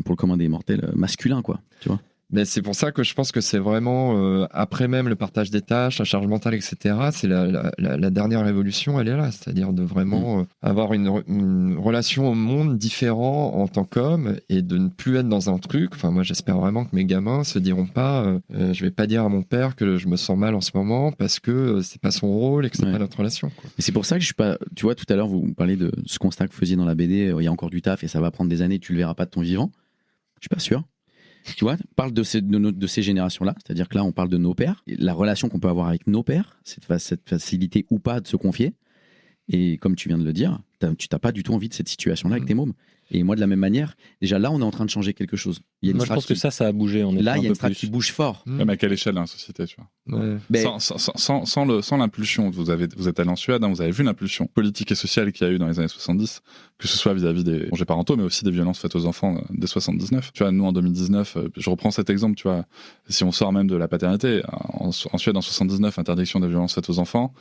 pour le commun des mortels masculin quoi, tu vois. Mais c'est pour ça que je pense que c'est vraiment, après même le partage des tâches, la charge mentale, etc., c'est la dernière révolution, elle est là. C'est-à-dire de vraiment avoir une relation au monde différent en tant qu'homme et de ne plus être dans un truc. Enfin, moi, j'espère vraiment que mes gamins se diront pas je vais pas dire à mon père que je me sens mal en ce moment parce que c'est pas son rôle et que c'est pas notre relation. Quoi. Et c'est pour ça que je suis pas... Tu vois, tout à l'heure, vous parlez de ce constat que vous faisiez dans la BD, il y a encore du taf et ça va prendre des années, tu le verras pas de ton vivant. Je suis pas sûr. Tu vois, parle de ces générations-là, c'est-à-dire que là, on parle de nos pères, la relation qu'on peut avoir avec nos pères, cette facilité ou pas de se confier. Et comme tu viens de le dire, tu n'as pas du tout envie de cette situation-là avec tes mômes. Et moi, de la même manière, déjà là, on est en train de changer quelque chose. Moi, je pense que ça a bougé. Là, il y a une strate qui bouge fort. Mais à quelle échelle dans la société, tu vois sans l'impulsion, vous êtes allé en Suède, vous avez vu l'impulsion politique et sociale qu'il y a eu dans les années 70, que ce soit vis-à-vis des congés parentaux, mais aussi des violences faites aux enfants dès 79. Tu vois, nous, en 2019, je reprends cet exemple, tu vois, si on sort même de la paternité, en Suède, en 79, interdiction des violences faites aux enfants,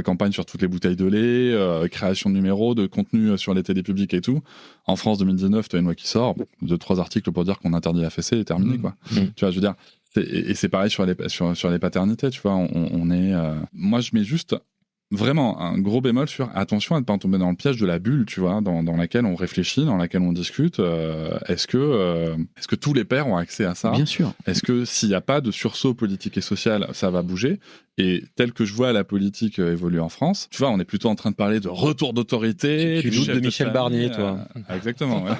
campagne sur toutes les bouteilles de lait, création de numéros, de contenu sur les télés publiques et tout. En France, 2019, tu as une loi qui sort, 2-3 articles pour dire qu'on interdit la fessée et terminé, quoi. Tu vois, je veux dire, et c'est pareil sur les paternités, tu vois, on est... moi, je mets juste vraiment un gros bémol sur attention à ne pas tomber dans le piège de la bulle, tu vois, dans laquelle on réfléchit, dans laquelle on discute. Est-ce que tous les pères ont accès à ça ? Bien sûr. Est-ce que s'il n'y a pas de sursaut politique et social, ça va bouger ? Et tel que je vois la politique évoluer en France, tu vois, on est plutôt en train de parler de retour d'autorité. Tu doutes de Michel Barnier, toi. Exactement. Ouais.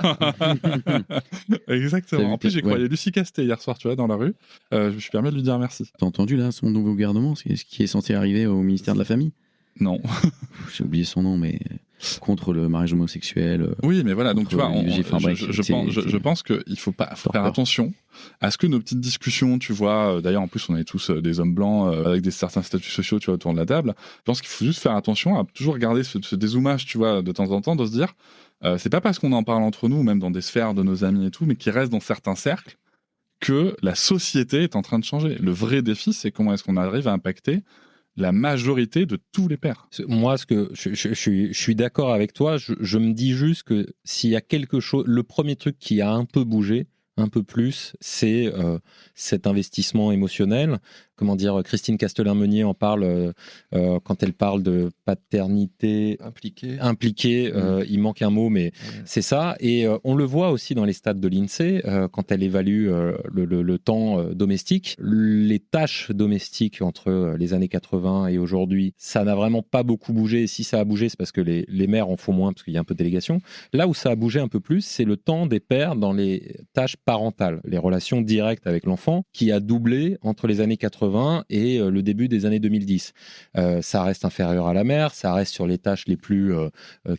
Exactement. En plus, j'ai croisé Lucie Castet hier soir, tu vois, dans la rue. Je me suis permis de lui dire merci. T'as entendu là son nouveau gouvernement, ce qui est censé arriver au ministère de la Famille ? Non. J'ai oublié son nom, mais contre le mariage homosexuel. Oui, mais voilà, donc tu vois, je pense qu'il faut faire attention à ce que nos petites discussions, tu vois, d'ailleurs en plus on est tous des hommes blancs avec certains statuts sociaux, tu vois, autour de la table. Je pense qu'il faut juste faire attention à toujours garder ce dézoomage, tu vois, de temps en temps, de se dire, c'est pas parce qu'on en parle entre nous, même dans des sphères de nos amis et tout, mais qui reste dans certains cercles, que la société est en train de changer. Le vrai défi, c'est comment est-ce qu'on arrive à impacter la majorité de tous les pères. Moi, je suis d'accord avec toi. Je me dis juste que s'il y a quelque chose, le premier truc qui a un peu bougé, un peu plus, c'est cet investissement émotionnel. Comment dire, Christine Castelin-Meunier en parle quand elle parle de paternité impliquée. Il manque un mot, mais c'est ça. Et on le voit aussi dans les stats de l'INSEE, quand elle évalue le temps domestique. Les tâches domestiques entre les années 80 et aujourd'hui, ça n'a vraiment pas beaucoup bougé. Et si ça a bougé, c'est parce que les mères en font moins, parce qu'il y a un peu de délégation. Là où ça a bougé un peu plus, c'est le temps des pères dans les tâches parentales, les relations directes avec l'enfant, qui a doublé entre les années 80 et le début des années 2010. Ça reste inférieur à la mère, ça reste sur les tâches les plus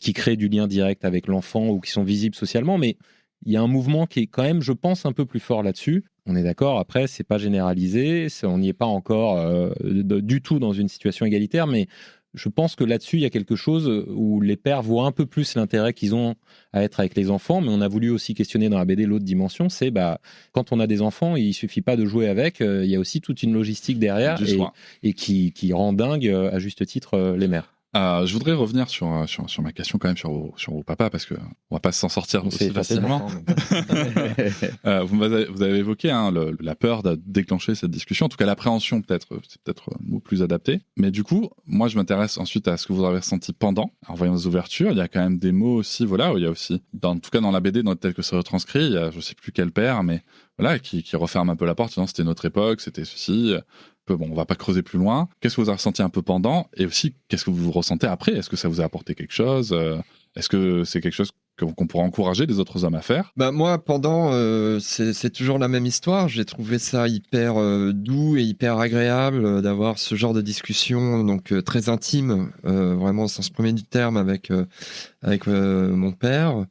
qui créent du lien direct avec l'enfant ou qui sont visibles socialement, mais il y a un mouvement qui est quand même, je pense, un peu plus fort là-dessus. On est d'accord, après, c'est pas généralisé, on n'y est pas encore du tout dans une situation égalitaire, mais je pense que là-dessus, il y a quelque chose où les pères voient un peu plus l'intérêt qu'ils ont à être avec les enfants, mais on a voulu aussi questionner dans la BD l'autre dimension, c'est quand on a des enfants, il suffit pas de jouer avec, il y a aussi toute une logistique derrière et qui rend dingue, à juste titre, les mères. Je voudrais revenir sur ma question quand même sur vos papas, parce qu'on va pas s'en sortir aussi facilement. Vous avez évoqué la peur de déclencher cette discussion, en tout cas l'appréhension c'est peut-être le mot plus adapté. Mais du coup, moi je m'intéresse ensuite à ce que vous avez ressenti pendant. En voyant les ouvertures, il y a quand même des mots aussi, voilà, où il y a aussi, en tout cas dans la BD, tel que c'est retranscrit, il y a je sais plus quel père, mais voilà, qui referme un peu la porte, disant c'était notre époque, c'était ceci. Bon, on va pas creuser plus loin. Qu'est-ce que vous avez ressenti un peu pendant, et aussi qu'est-ce que vous ressentez après? Est-ce que ça vous a apporté quelque chose? Est-ce que c'est quelque chose qu'on pourrait encourager les autres hommes à faire? Moi, pendant, c'est toujours la même histoire. J'ai trouvé ça hyper doux et hyper agréable d'avoir ce genre de discussion, donc très intime, vraiment au sens premier du terme, avec mon père.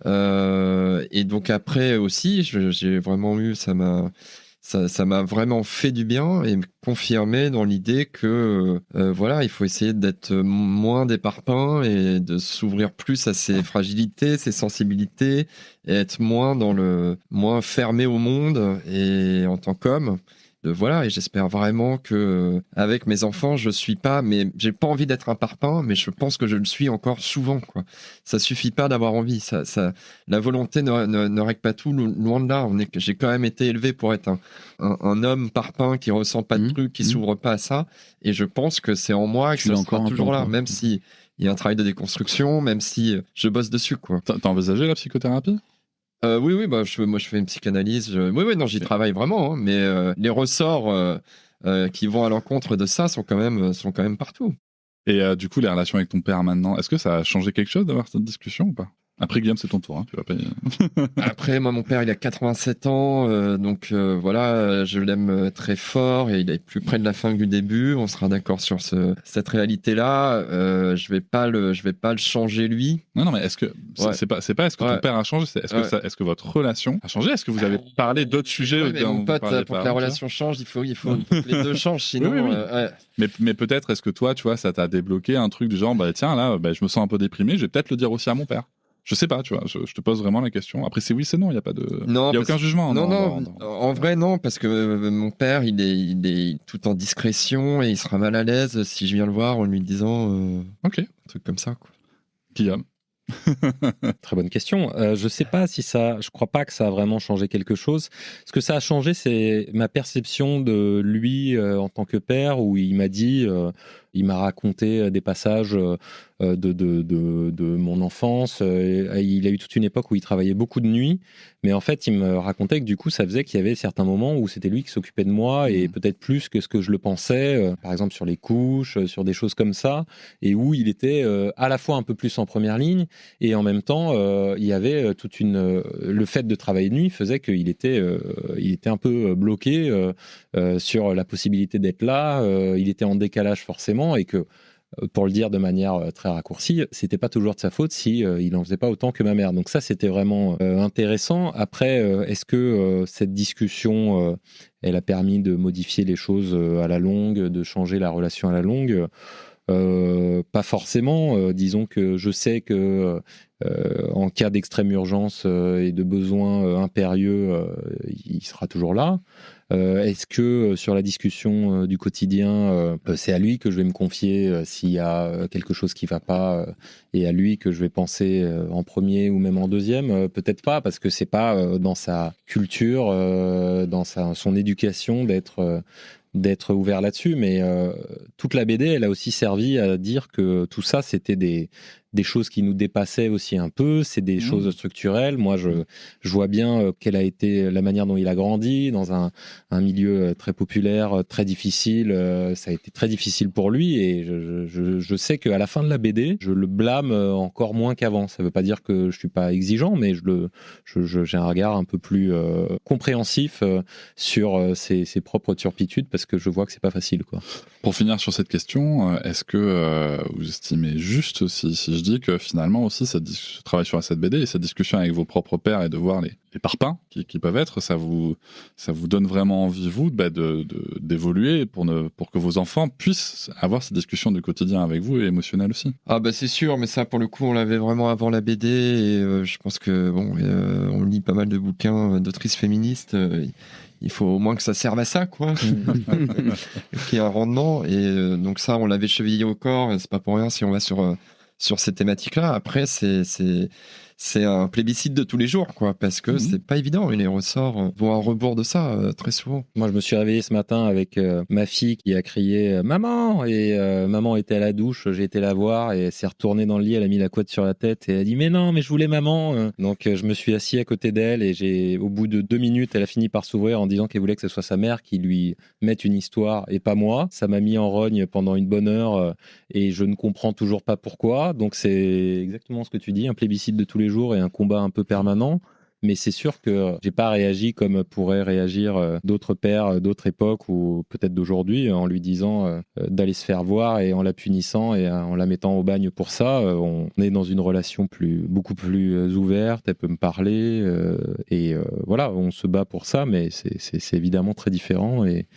Et donc après aussi, j'ai vraiment eu, ça m'a vraiment fait du bien et me confirmer dans l'idée que voilà, il faut essayer d'être moins des parpaings et de s'ouvrir plus à ses fragilités, ses sensibilités, et être moins fermé au monde et en tant qu'homme. Voilà, et j'espère vraiment que avec mes enfants, j'ai pas envie d'être un parpaing, mais je pense que je le suis encore souvent, quoi. Ça suffit pas d'avoir envie, la volonté ne règle pas tout, loin de là. J'ai quand même été élevé pour être un homme parpaing qui ressent pas de trucs, qui s'ouvre pas à ça, et je pense que c'est en moi que ça sera toujours là, même si il y a un travail de déconstruction, même si je bosse dessus, quoi. T'as envisagé la psychothérapie? Oui, moi je fais une psychanalyse. Non, j'y travaille vraiment, hein, mais les ressorts qui vont à l'encontre de ça sont quand même partout. Et du coup, les relations avec ton père maintenant, est-ce que ça a changé quelque chose d'avoir cette discussion ou pas? Après, Guillaume, c'est ton tour, hein, tu vas payer. Après, moi, mon père, il a 87 ans, donc voilà, je l'aime très fort et il est plus près de la fin que du début. On sera d'accord sur cette réalité-là. Je vais pas le changer lui. Non, mais est-ce que c'est pas est-ce que ton père a changé, est-ce que votre relation a changé? Est-ce que vous avez parlé d'autres sujets? Mais mon pote, pour que la relation change, il faut que les deux changent, sinon. Mais peut-être est-ce que toi, tu vois, ça t'a débloqué un truc du genre, tiens, là, je me sens un peu déprimé, je vais peut-être le dire aussi à mon père. Je sais pas, tu vois, je te pose vraiment la question. Après, c'est oui, c'est non, il n'y a pas de. Non, il y a aucun jugement. Non. En vrai, non, parce que mon père, il est tout en discrétion et il sera mal à l'aise si je viens le voir en lui disant. Ok. Un truc comme ça, quoi. Guillaume. Très bonne question. Je sais pas si je crois pas que ça a vraiment changé quelque chose. Ce que ça a changé, c'est ma perception de lui en tant que père, où il m'a dit, il m'a raconté des passages de mon enfance. Il a eu toute une époque où il travaillait beaucoup de nuit, mais en fait, il me racontait que du coup, ça faisait qu'il y avait certains moments où c'était lui qui s'occupait de moi et peut-être plus que ce que je le pensais, par exemple sur les couches, sur des choses comme ça, et où il était à la fois un peu plus en première ligne et en même temps, il y avait le fait de travailler de nuit faisait qu'il était un peu bloqué sur la possibilité d'être là. Il était en décalage forcément et que pour le dire de manière très raccourcie, c'était pas toujours de sa faute si il en faisait pas autant que ma mère. Donc ça, c'était vraiment intéressant. Après, est-ce que cette discussion, elle a permis de modifier les choses à la longue, de changer la relation à la longue? Pas forcément. Disons que je sais que en cas d'extrême urgence et de besoin impérieux, il sera toujours là. Est-ce que sur la discussion du quotidien, c'est à lui que je vais me confier s'il y a quelque chose qui ne va pas et à lui que je vais penser en premier ou même en deuxième? Peut-être pas, parce que c'est pas dans sa culture, dans son éducation d'être ouvert là-dessus, mais toute la BD, elle a aussi servi à dire que tout ça, c'était des choses qui nous dépassaient aussi un peu, c'est des choses structurelles. Moi, je vois bien quelle a été la manière dont il a grandi, dans un milieu très populaire, très difficile. Ça a été très difficile pour lui, et je sais qu'à la fin de la BD, je le blâme encore moins qu'avant. Ça ne veut pas dire que je suis pas exigeant, mais j'ai un regard un peu plus compréhensif sur ses propres turpitudes, parce que je vois que c'est pas facile, quoi. Pour finir sur cette question, est-ce que vous estimez juste, si je dis que finalement aussi, ce travail sur cette BD et cette discussion avec vos propres pairs et de voir les parpaings qui peuvent être, ça vous donne vraiment envie, vous, d'évoluer pour que vos enfants puissent avoir ces discussions du quotidien avec vous et émotionnelles aussi. Ah bah c'est sûr, mais ça pour le coup on l'avait vraiment avant la BD et je pense que on lit pas mal de bouquins d'autrices féministes. Il faut au moins que ça serve à ça, quoi. Qu'il y ait un rendement. Et donc ça, on l'avait chevillé au corps. C'est pas pour rien si on va sur ces thématiques-là. Après, c'est un plébiscite de tous les jours, quoi, parce que c'est pas évident. Et les ressorts vont à rebours de ça très souvent. Moi, je me suis réveillé ce matin avec ma fille qui a crié maman, et maman était à la douche. J'ai été la voir et elle s'est retournée dans le lit. Elle a mis la couette sur la tête et elle a dit mais non, mais je voulais maman. Donc je me suis assis à côté d'elle et au bout de 2 minutes, elle a fini par s'ouvrir en disant qu'elle voulait que ce soit sa mère qui lui mette une histoire et pas moi. Ça m'a mis en rogne pendant une bonne heure et je ne comprends toujours pas pourquoi. Donc c'est exactement ce que tu dis, un plébiscite de tous les jours et un combat un peu permanent. Mais c'est sûr que j'ai pas réagi comme pourraient réagir d'autres pères d'autres époques ou peut-être d'aujourd'hui en lui disant d'aller se faire voir et en la punissant et en la mettant au bagne pour ça. On est dans une relation beaucoup plus ouverte, elle peut me parler et voilà, on se bat pour ça, mais c'est évidemment très différent et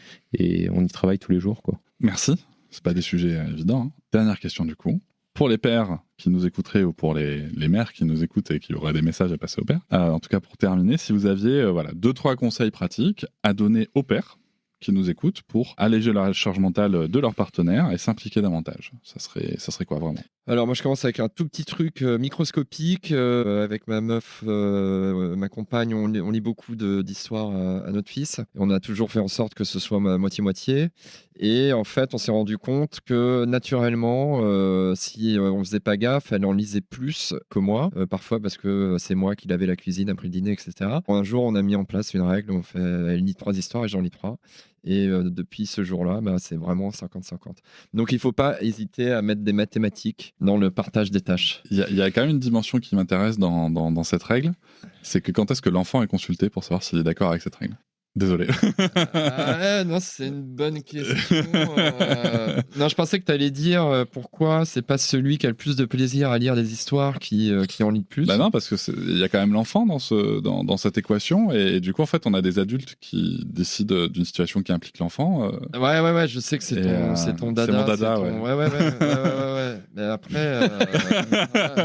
on y travaille tous les jours, quoi. Merci, c'est pas des sujets évidents. Hein. Dernière question du coup. Pour les pères qui nous écouteraient ou pour les mères qui nous écoutent et qui auraient des messages à passer aux pères, en tout cas pour terminer, si vous aviez 2-3 conseils pratiques à donner aux pères qui nous écoutent pour alléger la charge mentale de leur partenaire et s'impliquer davantage, ça serait quoi vraiment? Alors moi je commence avec un tout petit truc microscopique. Avec ma meuf, ma compagne, on lit beaucoup d'histoires à notre fils. Et on a toujours fait en sorte que ce soit moitié-moitié. Et en fait on s'est rendu compte que naturellement, si on faisait pas gaffe, elle en lisait plus que moi. Parfois parce que c'est moi qui lavais la cuisine après le dîner, etc. Un jour on a mis en place une règle, elle lit 3 histoires et j'en lis 3. Et depuis ce jour-là, c'est vraiment 50-50. Donc il ne faut pas hésiter à mettre des mathématiques dans le partage des tâches. Il y a quand même une dimension qui m'intéresse dans cette règle, c'est que quand est-ce que l'enfant est consulté pour savoir s'il est d'accord avec cette règle? Désolé. Non, c'est une bonne question. Non, je pensais que tu allais dire pourquoi c'est pas celui qui a le plus de plaisir à lire des histoires qui en lit le plus. Bah non, parce qu'il y a quand même l'enfant dans cette équation et du coup en fait on a des adultes qui décident d'une situation qui implique l'enfant. Ouais, je sais que c'est ton dada. C'est mon dada, ouais. Ouais. Mais après.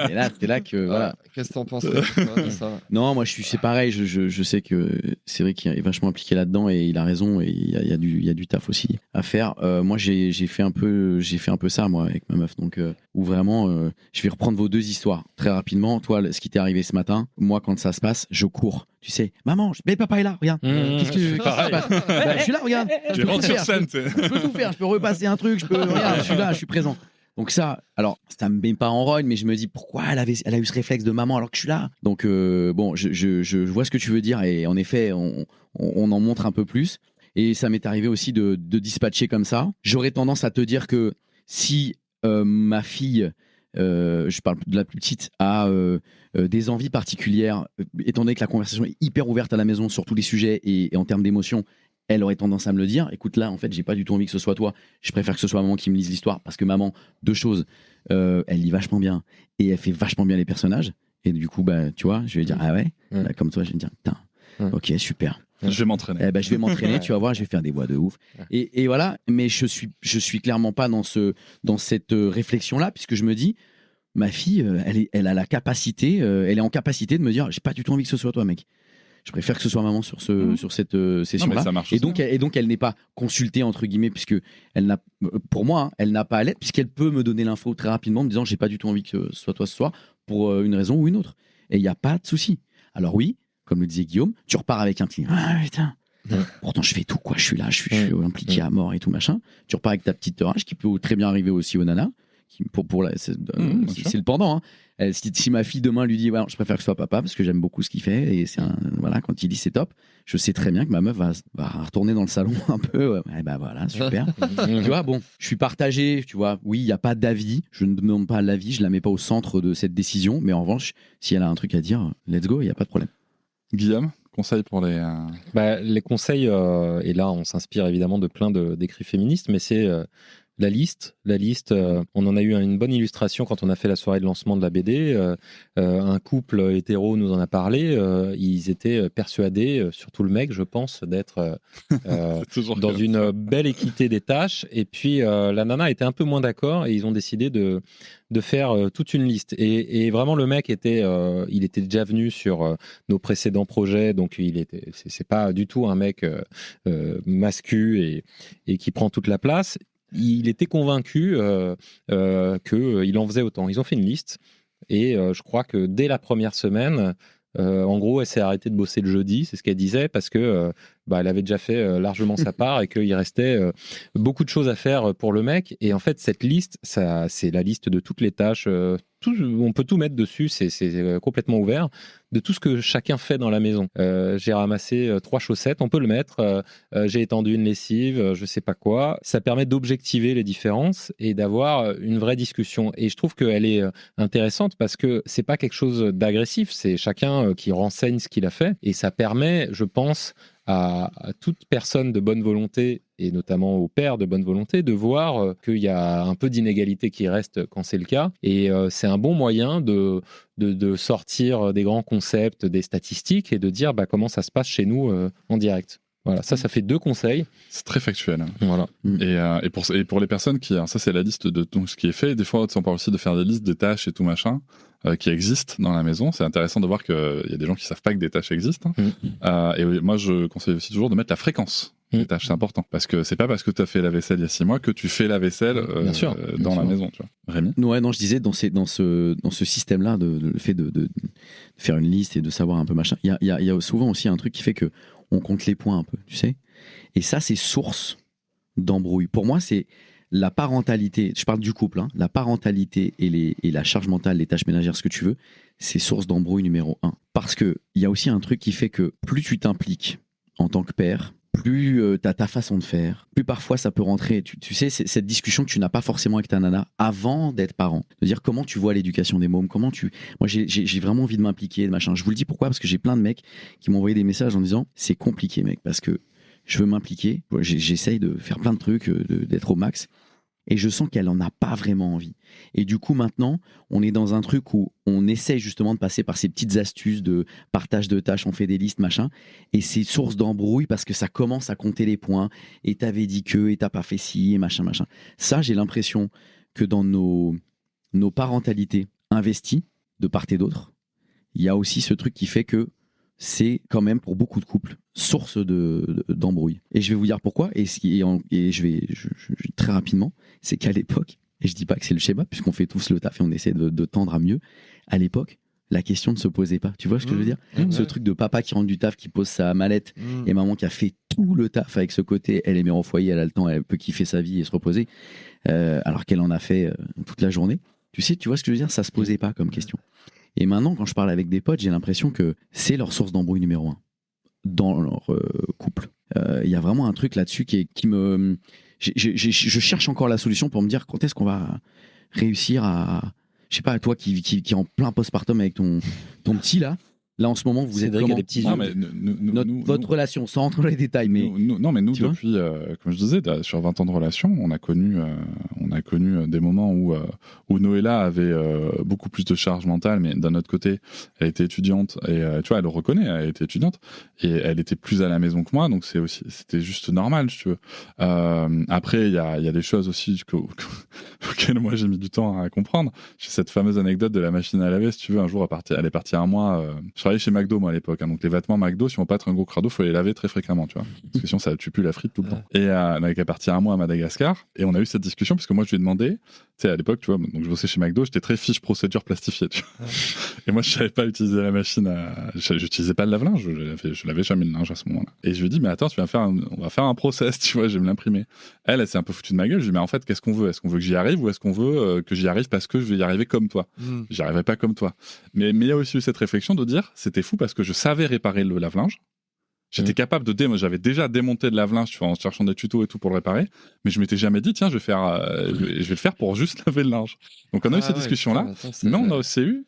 Et là, c'est là que voilà. Qu'est-ce que t'en penses de ça? Non, moi c'est pareil. Je sais que c'est vrai qu'il est vachement impliqué là-dedans et il a raison et il y a du taf aussi à faire. Moi j'ai fait un peu ça moi avec ma meuf, donc où vraiment je vais reprendre vos 2 histoires très rapidement. Toi, ce qui t'est arrivé ce matin, moi quand ça se passe, je cours. Tu sais, maman, mais papa est là, regarde. Qu'est-ce que se passe? Je suis là, regarde. Tu rentres sur scène. Je peux tout faire, je peux repasser un truc, regarde, je suis là, je suis présent. Donc ça, alors ça me met pas en rogne, mais je me dis pourquoi elle a eu ce réflexe de maman alors que je suis là. Donc bon, je vois ce que tu veux dire et en effet, on en montre un peu plus. Et ça m'est arrivé aussi de dispatcher comme ça. J'aurais tendance à te dire que si ma fille, je parle de la plus petite, a des envies particulières, étant donné que la conversation est hyper ouverte à la maison sur tous les sujets et en termes d'émotion, elle aurait tendance à me le dire. Écoute, là, en fait, j'ai pas du tout envie que ce soit toi. Je préfère que ce soit maman qui me lise l'histoire parce que maman, 2 choses, elle lit vachement bien et elle fait vachement bien les personnages. Et du coup, tu vois, je vais dire ah ouais. Là, comme toi, je vais dire putain, ok, super. Je vais m'entraîner. Je vais m'entraîner, tu vas voir, je vais faire des voix de ouf. Et voilà, mais je suis clairement pas dans cette réflexion-là, puisque je me dis, ma fille, elle a la capacité, elle est en capacité de me dire, j'ai pas du tout envie que ce soit toi, mec. Je préfère que ce soit maman sur cette session-là. Et donc elle n'est pas consultée entre guillemets, puisque pour moi, elle n'a pas à l'être, puisqu'elle peut me donner l'info très rapidement, en me disant, j'ai pas du tout envie que ce soit toi ce soir, pour une raison ou une autre. Et il y a pas de souci. Alors oui. Comme le disait Guillaume, tu repars avec un petit putain. Pourtant je fais tout quoi, je suis là, je suis impliqué à mort et tout machin. Tu repars avec ta petite rage qui peut très bien arriver aussi aux nanas. C'est le pendant. Hein. Si ma fille demain lui dit je préfère que ce soit papa parce que j'aime beaucoup ce qu'il fait et quand il dit c'est top, je sais très bien que ma meuf va retourner dans le salon un peu. Voilà, super. Tu vois, bon, je suis partagé. Tu vois, oui, il y a pas d'avis. Je ne demande pas l'avis, je la mets pas au centre de cette décision. Mais en revanche, si elle a un truc à dire, let's go, il y a pas de problème. Guillaume, conseil pour les... Les conseils, et là on s'inspire évidemment de plein d'écrits féministes, mais c'est La liste, on en a eu une bonne illustration quand on a fait la soirée de lancement de la BD. Un couple hétéro nous en a parlé. Ils étaient persuadés, surtout le mec, je pense, d'être dans une belle équité des tâches. Et puis la nana était un peu moins d'accord et ils ont décidé de faire toute une liste. Et vraiment, le mec il était déjà venu sur nos précédents projets, donc c'est pas du tout un mec mascu et qui prend toute la place. Il était convaincu qu'il en faisait autant. Ils ont fait une liste et je crois que dès la première semaine, en gros, elle s'est arrêtée de bosser le jeudi, c'est ce qu'elle disait, parce que elle avait déjà fait largement sa part et qu'il restait beaucoup de choses à faire pour le mec. Et en fait, cette liste, c'est la liste de toutes les tâches. On peut tout mettre dessus, c'est complètement ouvert, de tout ce que chacun fait dans la maison. J'ai ramassé 3 chaussettes, on peut le mettre. J'ai étendu une lessive, je sais pas quoi. Ça permet d'objectiver les différences et d'avoir une vraie discussion. Et je trouve qu'elle est intéressante parce que c'est pas quelque chose d'agressif, c'est chacun qui renseigne ce qu'il a fait. Et ça permet, je pense, à toute personne de bonne volonté, et notamment aux pères de bonne volonté, de voir qu'il y a un peu d'inégalité qui reste quand c'est le cas. Et c'est un bon moyen de sortir des grands concepts, des statistiques, et de dire comment ça se passe chez nous en direct. Voilà, ça fait 2 conseils. C'est très factuel. Voilà. Et pour les personnes qui... ça, c'est la liste de tout ce qui est fait. Des fois, on parle aussi de faire des listes des tâches et tout machin qui existent dans la maison. C'est intéressant de voir qu'il y a des gens qui savent pas que des tâches existent. Et moi, je conseille aussi toujours de mettre la fréquence des tâches. C'est important. Parce que c'est pas parce que tu as fait la vaisselle il y a 6 mois que tu fais la vaisselle dans la maison. Tu vois. Rémi ? Ouais, non, je disais, dans ce système-là, le fait de faire une liste et de savoir un peu machin, il y a souvent aussi un truc qui fait que on compte les points un peu, tu sais. Et ça, c'est source d'embrouille. Pour moi, c'est la parentalité, je parle du couple, hein, la parentalité et la charge mentale, les tâches ménagères, ce que tu veux, c'est source d'embrouille numéro 1. Parce qu'il y a aussi un truc qui fait que plus tu t'impliques en tant que père, plus tu as ta façon de faire, plus parfois ça peut rentrer. Tu sais, c'est cette discussion que tu n'as pas forcément avec ta nana avant d'être parent. De dire comment tu vois l'éducation des mômes, Moi, j'ai vraiment envie de m'impliquer, machin. Je vous le dis pourquoi, parce que j'ai plein de mecs qui m'ont envoyé des messages en disant c'est compliqué, mec, parce que je veux m'impliquer, j'essaye de faire plein de trucs, d'être au max. Et je sens qu'elle en a pas vraiment envie. Et du coup, maintenant, on est dans un truc où on essaye justement de passer par ces petites astuces de partage de tâches, on fait des listes, machin. Et c'est source d'embrouille parce que ça commence à compter les points. Et t'avais dit que, et t'as pas fait ci, et machin. Ça, j'ai l'impression que dans nos parentalités investies, de part et d'autre, il y a aussi ce truc qui fait que c'est quand même pour beaucoup de couples source d'embrouille. Et je vais vous dire pourquoi. Et je vais très rapidement, c'est qu'à l'époque, et je dis pas que c'est le schéma puisqu'on fait tous le taf et on essaie de tendre à mieux. À l'époque, la question ne se posait pas. Tu vois ce que je veux dire ? Ce truc de papa qui rentre du taf, qui pose sa mallette et maman qui a fait tout le taf avec ce côté. Elle est mère au foyer, elle a le temps, elle peut kiffer sa vie et se reposer alors qu'elle en a fait toute la journée. Tu vois ce que je veux dire ? Ça se posait pas comme question. Et maintenant, quand je parle avec des potes, j'ai l'impression que c'est leur source d'embrouille numéro 1 dans leur couple. Il y a vraiment un truc là-dessus qui me... Je cherche encore la solution pour me dire quand est-ce qu'on va réussir à... Je sais pas, toi qui est en plein postpartum avec ton petit là. Là, en ce moment, vous êtes comment ? Des petits votre relation, sans rentrer dans les détails, mais... Nous, depuis, comme je disais, sur 20 ans de relation, on a connu des moments où Noëlla avait beaucoup plus de charge mentale, mais d'un autre côté, elle était étudiante, et tu vois, elle le reconnaît, elle était étudiante, et elle était plus à la maison que moi, donc c'était juste normal, si tu veux. Après, il y a des choses aussi auxquelles moi j'ai mis du temps à comprendre. J'ai cette fameuse anecdote de la machine à laver, si tu veux, un jour, elle est partie un mois... Je travaillais chez McDo, moi, à l'époque. Donc, les vêtements McDo, si on veut pas être un gros crado, il faut les laver très fréquemment, tu vois. Parce que sinon, ça tue plus la frite tout le temps. Et elle est partie un mois à Madagascar. Et on a eu cette discussion, parce que moi, je lui ai demandé, tu sais, à l'époque, tu vois, donc je bossais chez McDo, j'étais très fiche procédure plastifiée, tu vois. Et moi, je savais pas utiliser la machine j'utilisais pas le lave-linge. Je lavais jamais le linge à ce moment-là. Et je lui ai dit, mais attends, on va faire un process, tu vois, je vais me l'imprimer. Elle s'est un peu foutue de ma gueule. Je lui ai dit, mais en fait, qu'est-ce qu'on veut ? Est-ce qu'on veut que j'y arrive ou est-ce qu'on veut que j'y arrive parce que je vais y arriver comme toi ? J'y arriverai pas comme toi. Mais il y a aussi eu cette réflexion de dire, c'était fou parce que je savais réparer le lave-linge. J'étais capable j'avais déjà démonté le lave-linge, tu vois, en cherchant des tutos et tout pour le réparer, mais je m'étais jamais dit, tiens, je vais le faire pour juste laver le linge. Donc on a eu cette discussion-là, mais on a aussi eu,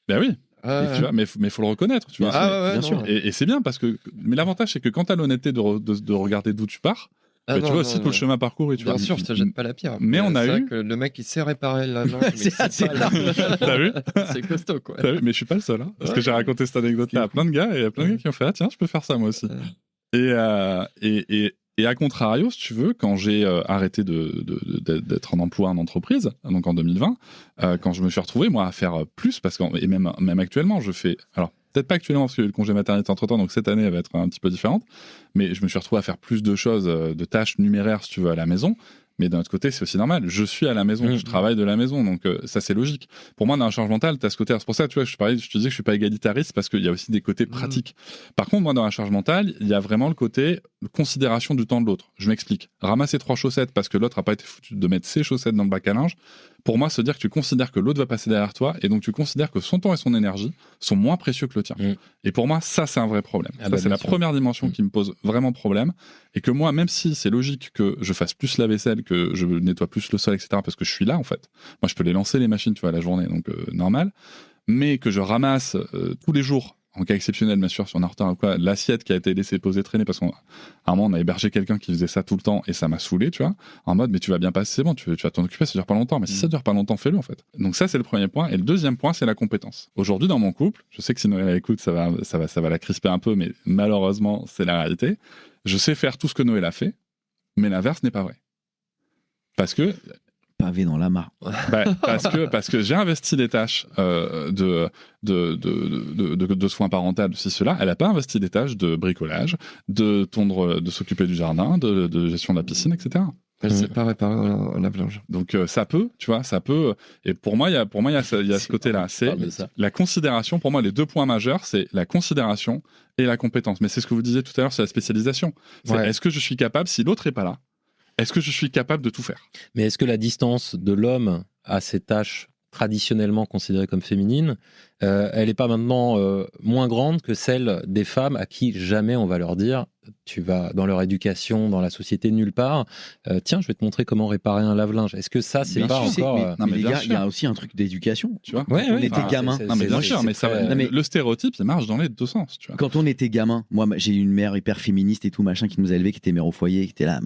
ben oui, tu vois, mais faut le reconnaître, tu vois. Bien sûr. Et c'est bien parce que, mais l'avantage c'est que quand t'as l'honnêteté de regarder d'où tu pars, tu vois aussi tout le chemin parcouru. Bien sûr, je te jette pas la pierre. Mais on a c'est eu. vrai que le mec, il sait réparer la langue. c'est T'as vu? C'est costaud, quoi. T'as vu, mais je suis pas le seul, hein, parce que j'ai raconté cette anecdote-là à plein de gars, et il y a plein de gars qui ont fait, ah tiens, je peux faire ça moi aussi. Et à contrario, si tu veux, quand j'ai arrêté d'être en emploi en entreprise, donc en 2020, quand je me suis retrouvé, moi, à faire plus, parce que, et même actuellement, je fais, alors peut-être pas actuellement, parce que le congé maternité entre-temps, donc cette année, elle va être un petit peu différente, mais je me suis retrouvé à faire plus de choses, de tâches numéraires, si tu veux, à la maison. Mais d'un autre côté, c'est aussi normal. Je suis à la maison, je travaille de la maison, donc ça c'est logique. Pour moi, dans la charge mentale, tu as ce côté. C'est pour ça, tu vois, je te disais que je suis pas égalitariste parce qu'il y a aussi des côtés pratiques. Par contre, moi, dans la charge mentale, il y a vraiment le côté considération du temps de l'autre. Je m'explique. Ramasser 3 chaussettes parce que l'autre a pas été foutu de mettre ses chaussettes dans le bac à linge. Pour moi, se dire que tu considères que l'autre va passer derrière toi et donc tu considères que son temps et son énergie sont moins précieux que le tien. Et pour moi, ça, c'est un vrai problème. C'est la première dimension qui me pose vraiment problème. Et que moi, même si c'est logique que je fasse plus la vaisselle, que je nettoie plus le sol, etc., parce que je suis là, en fait. Moi, je peux les lancer, les machines, tu vois, la journée, donc normal. Mais que je ramasse tous les jours, en cas exceptionnel, bien sûr, si on est en retard ou quoi, l'assiette qui a été laissée poser traîner, parce qu'à un moment, on a hébergé quelqu'un qui faisait ça tout le temps, et ça m'a saoulé, tu vois, en mode, mais tu vas bien passer, c'est bon, tu vas t'en occuper, ça dure pas longtemps, mais si ça dure pas longtemps, fais-le, en fait. Donc ça, c'est le premier point. Et le deuxième point, c'est la compétence. Aujourd'hui, dans mon couple, je sais que si Noël écoute, ça va la crisper un peu, mais malheureusement, c'est la réalité. Je sais faire tout ce que Noël a fait, mais l'inverse n'est pas vrai. Parce que pavé dans la mare. Parce que j'ai investi des tâches de soins parentaux, si cela. Elle n'a pas investi des tâches de bricolage, de tondre, de s'occuper du jardin, de gestion de la piscine, etc. Elle ne sait pas réparer un lave-linge. Donc ça peut, tu vois, ça peut. Et pour moi, il y a ce côté-là. C'est la considération. Pour moi, les 2 points majeurs, c'est la considération et la compétence. Mais c'est ce que vous disiez tout à l'heure, c'est la spécialisation. Est-ce que je suis capable, si l'autre n'est pas là, est-ce que je suis capable de tout faire? Mais est-ce que la distance de l'homme à ces tâches traditionnellement considérées comme féminines, elle n'est pas maintenant moins grande que celle des femmes à qui jamais on va leur dire, tu vas dans leur éducation, dans la société, nulle part, tiens, je vais te montrer comment réparer un lave-linge. Est-ce que ça, c'est pas encore... mais les gars, il y a aussi un truc d'éducation, tu vois. Quand on était gamin... Le stéréotype, il marche dans les 2 sens, tu vois. Quand on était gamin, moi, j'ai eu une mère hyper féministe et tout, machin, qui nous a élevés, qui était mère au foyer, qui était là,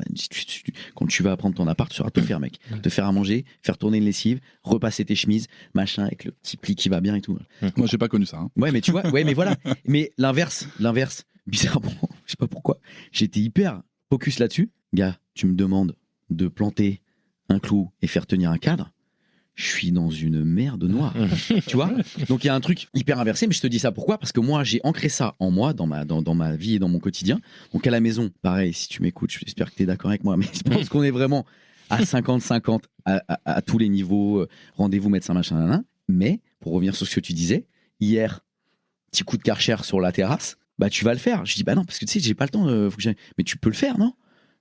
quand tu vas prendre ton appart, tu sauras tout faire, mec. Te faire à manger, faire tourner une lessive, repasser tes chemises, machin, avec le petit pli qui va bien et tout. Moi, j'ai pas connu ça. Hein. Ouais, mais tu vois, mais voilà. Mais l'inverse, bizarrement, je sais pas pourquoi, j'étais hyper focus là-dessus. Gars, tu me demandes de planter un clou et faire tenir un cadre, je suis dans une merde noire. Tu vois? Donc il y a un truc hyper inversé, mais je te dis ça pourquoi? Parce que moi, j'ai ancré ça en moi, dans ma vie et dans mon quotidien. Donc à la maison, pareil, si tu m'écoutes, j'espère que tu es d'accord avec moi, mais je pense qu'on est vraiment à 50-50 à tous les niveaux, rendez-vous médecin, machin, nan. Mais pour revenir sur ce que tu disais, hier, petit coup de Karcher sur la terrasse, bah tu vas le faire. Je dis bah non, parce que tu sais, j'ai pas le temps, faut que mais tu peux le faire, non?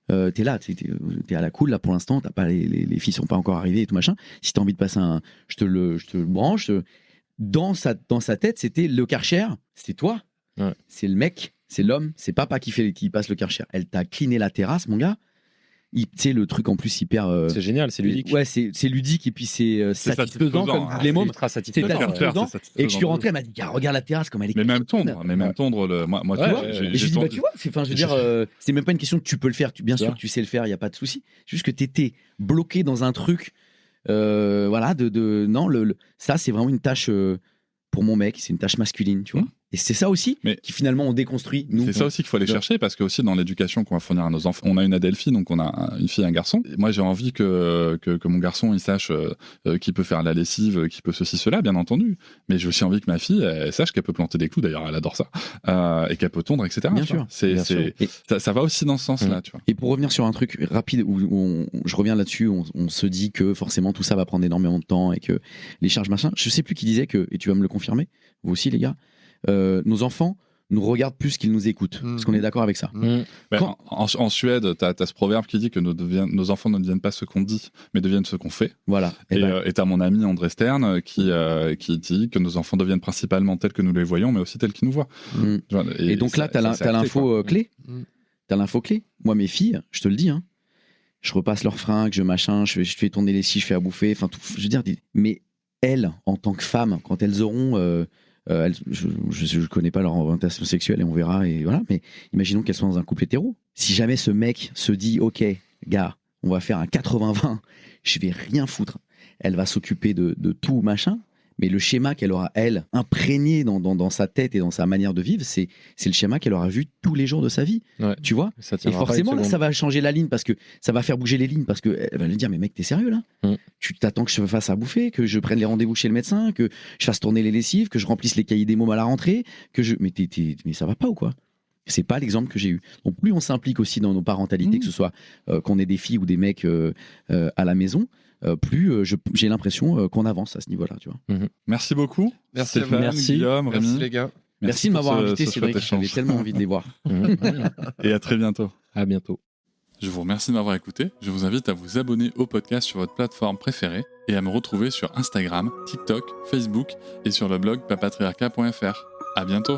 T'es là, t'es à la cool là pour l'instant, t'as pas les filles sont pas encore arrivées et tout machin. Si t'as envie de passer je te le branche. Dans sa tête, c'était le Karcher, c'est toi, c'est le mec, c'est l'homme, c'est papa qui passe le Karcher. Elle t'a cleané la terrasse, mon gars. Tu sais, le truc en plus hyper. C'est génial, c'est ludique. Ouais, c'est ludique et puis c'est satisfaisant comme les mômes. C'est satisfaisant. Et je suis rentré, elle m'a dit, regarde la terrasse comme elle est. Mais même tondre, moi tu vois. Et je dis, bah tu vois, je veux dire, c'est même pas une question que tu peux le faire. Bien sûr que tu sais le faire, il y a pas de souci. C'est juste que t'étais bloqué dans un truc, voilà, non, ça c'est vraiment une tâche pour mon mec, c'est une tâche masculine, tu vois. Et c'est ça aussi qui finalement on déconstruit. C'est ça aussi qu'il faut aller chercher, parce que aussi dans l'éducation qu'on va fournir à nos enfants, on a une Adelphi, donc on a une fille et un garçon. Et moi j'ai envie que mon garçon il sache qu'il peut faire la lessive, qu'il peut ceci, cela, bien entendu. Mais j'ai aussi envie que ma fille elle sache qu'elle peut planter des clous, d'ailleurs elle adore ça, et qu'elle peut tondre, etc. Bien sûr. Ça va aussi dans ce sens-là. Tu vois. Et pour revenir sur un truc rapide, où je reviens là-dessus, on se dit que forcément tout ça va prendre énormément de temps et que les charges machin, je sais plus qui disait que, et tu vas me le confirmer, vous aussi les gars, nos enfants nous regardent plus qu'ils nous écoutent. Est-ce qu'on est d'accord avec ça? En Suède, tu as ce proverbe qui dit que nos enfants ne deviennent pas ce qu'on dit, mais deviennent ce qu'on fait. Voilà. Et tu as mon ami André Stern qui dit que nos enfants deviennent principalement tels que nous les voyons, mais aussi tels qu'ils nous voient. Et donc là, tu as l'info clé. Tu as l'info clé. Moi, mes filles, je te le dis, hein, je repasse leurs fringues, je fais tourner les scies, je fais à bouffer, enfin tout. Je veux dire, mais elles, en tant que femmes, quand elles auront je connais pas leur orientation sexuelle et on verra, et voilà, mais imaginons qu'elles sont dans un couple hétéro. Si jamais ce mec se dit, ok, gars, on va faire un 80-20, je vais rien foutre, elle va s'occuper de tout, machin, mais le schéma qu'elle aura, elle, imprégné dans sa tête et dans sa manière de vivre, c'est le schéma qu'elle aura vu tous les jours de sa vie. Ouais. Tu vois ? Ça Et tiendra pas forcément, une là, seconde. ça va changer la ligne parce que ça va faire bouger les lignes parce qu'elle va lui dire, mais mec, t'es sérieux là ? Tu t'attends que je fasse à bouffer, que je prenne les rendez-vous chez le médecin, que je fasse tourner les lessives, que je remplisse les cahiers des mômes à la rentrée, mais ça va pas ou quoi ? C'est pas l'exemple que j'ai eu. Donc plus on s'implique aussi dans nos parentalités, que ce soit qu'on ait des filles ou des mecs à la maison, plus j'ai l'impression qu'on avance à ce niveau-là, tu vois. Merci beaucoup. Merci à vous. Stéphane, Merci. Guillaume, Rémi. Merci les gars. Merci de pour m'avoir ce- invité, ce chouette Cédric. J'avais échange. tellement envie de les voir. Et à très bientôt. À bientôt. Je vous remercie de m'avoir écouté. Je vous invite à vous abonner au podcast sur votre plateforme préférée et à me retrouver sur Instagram, TikTok, Facebook et sur le blog papatriarca.fr. À bientôt.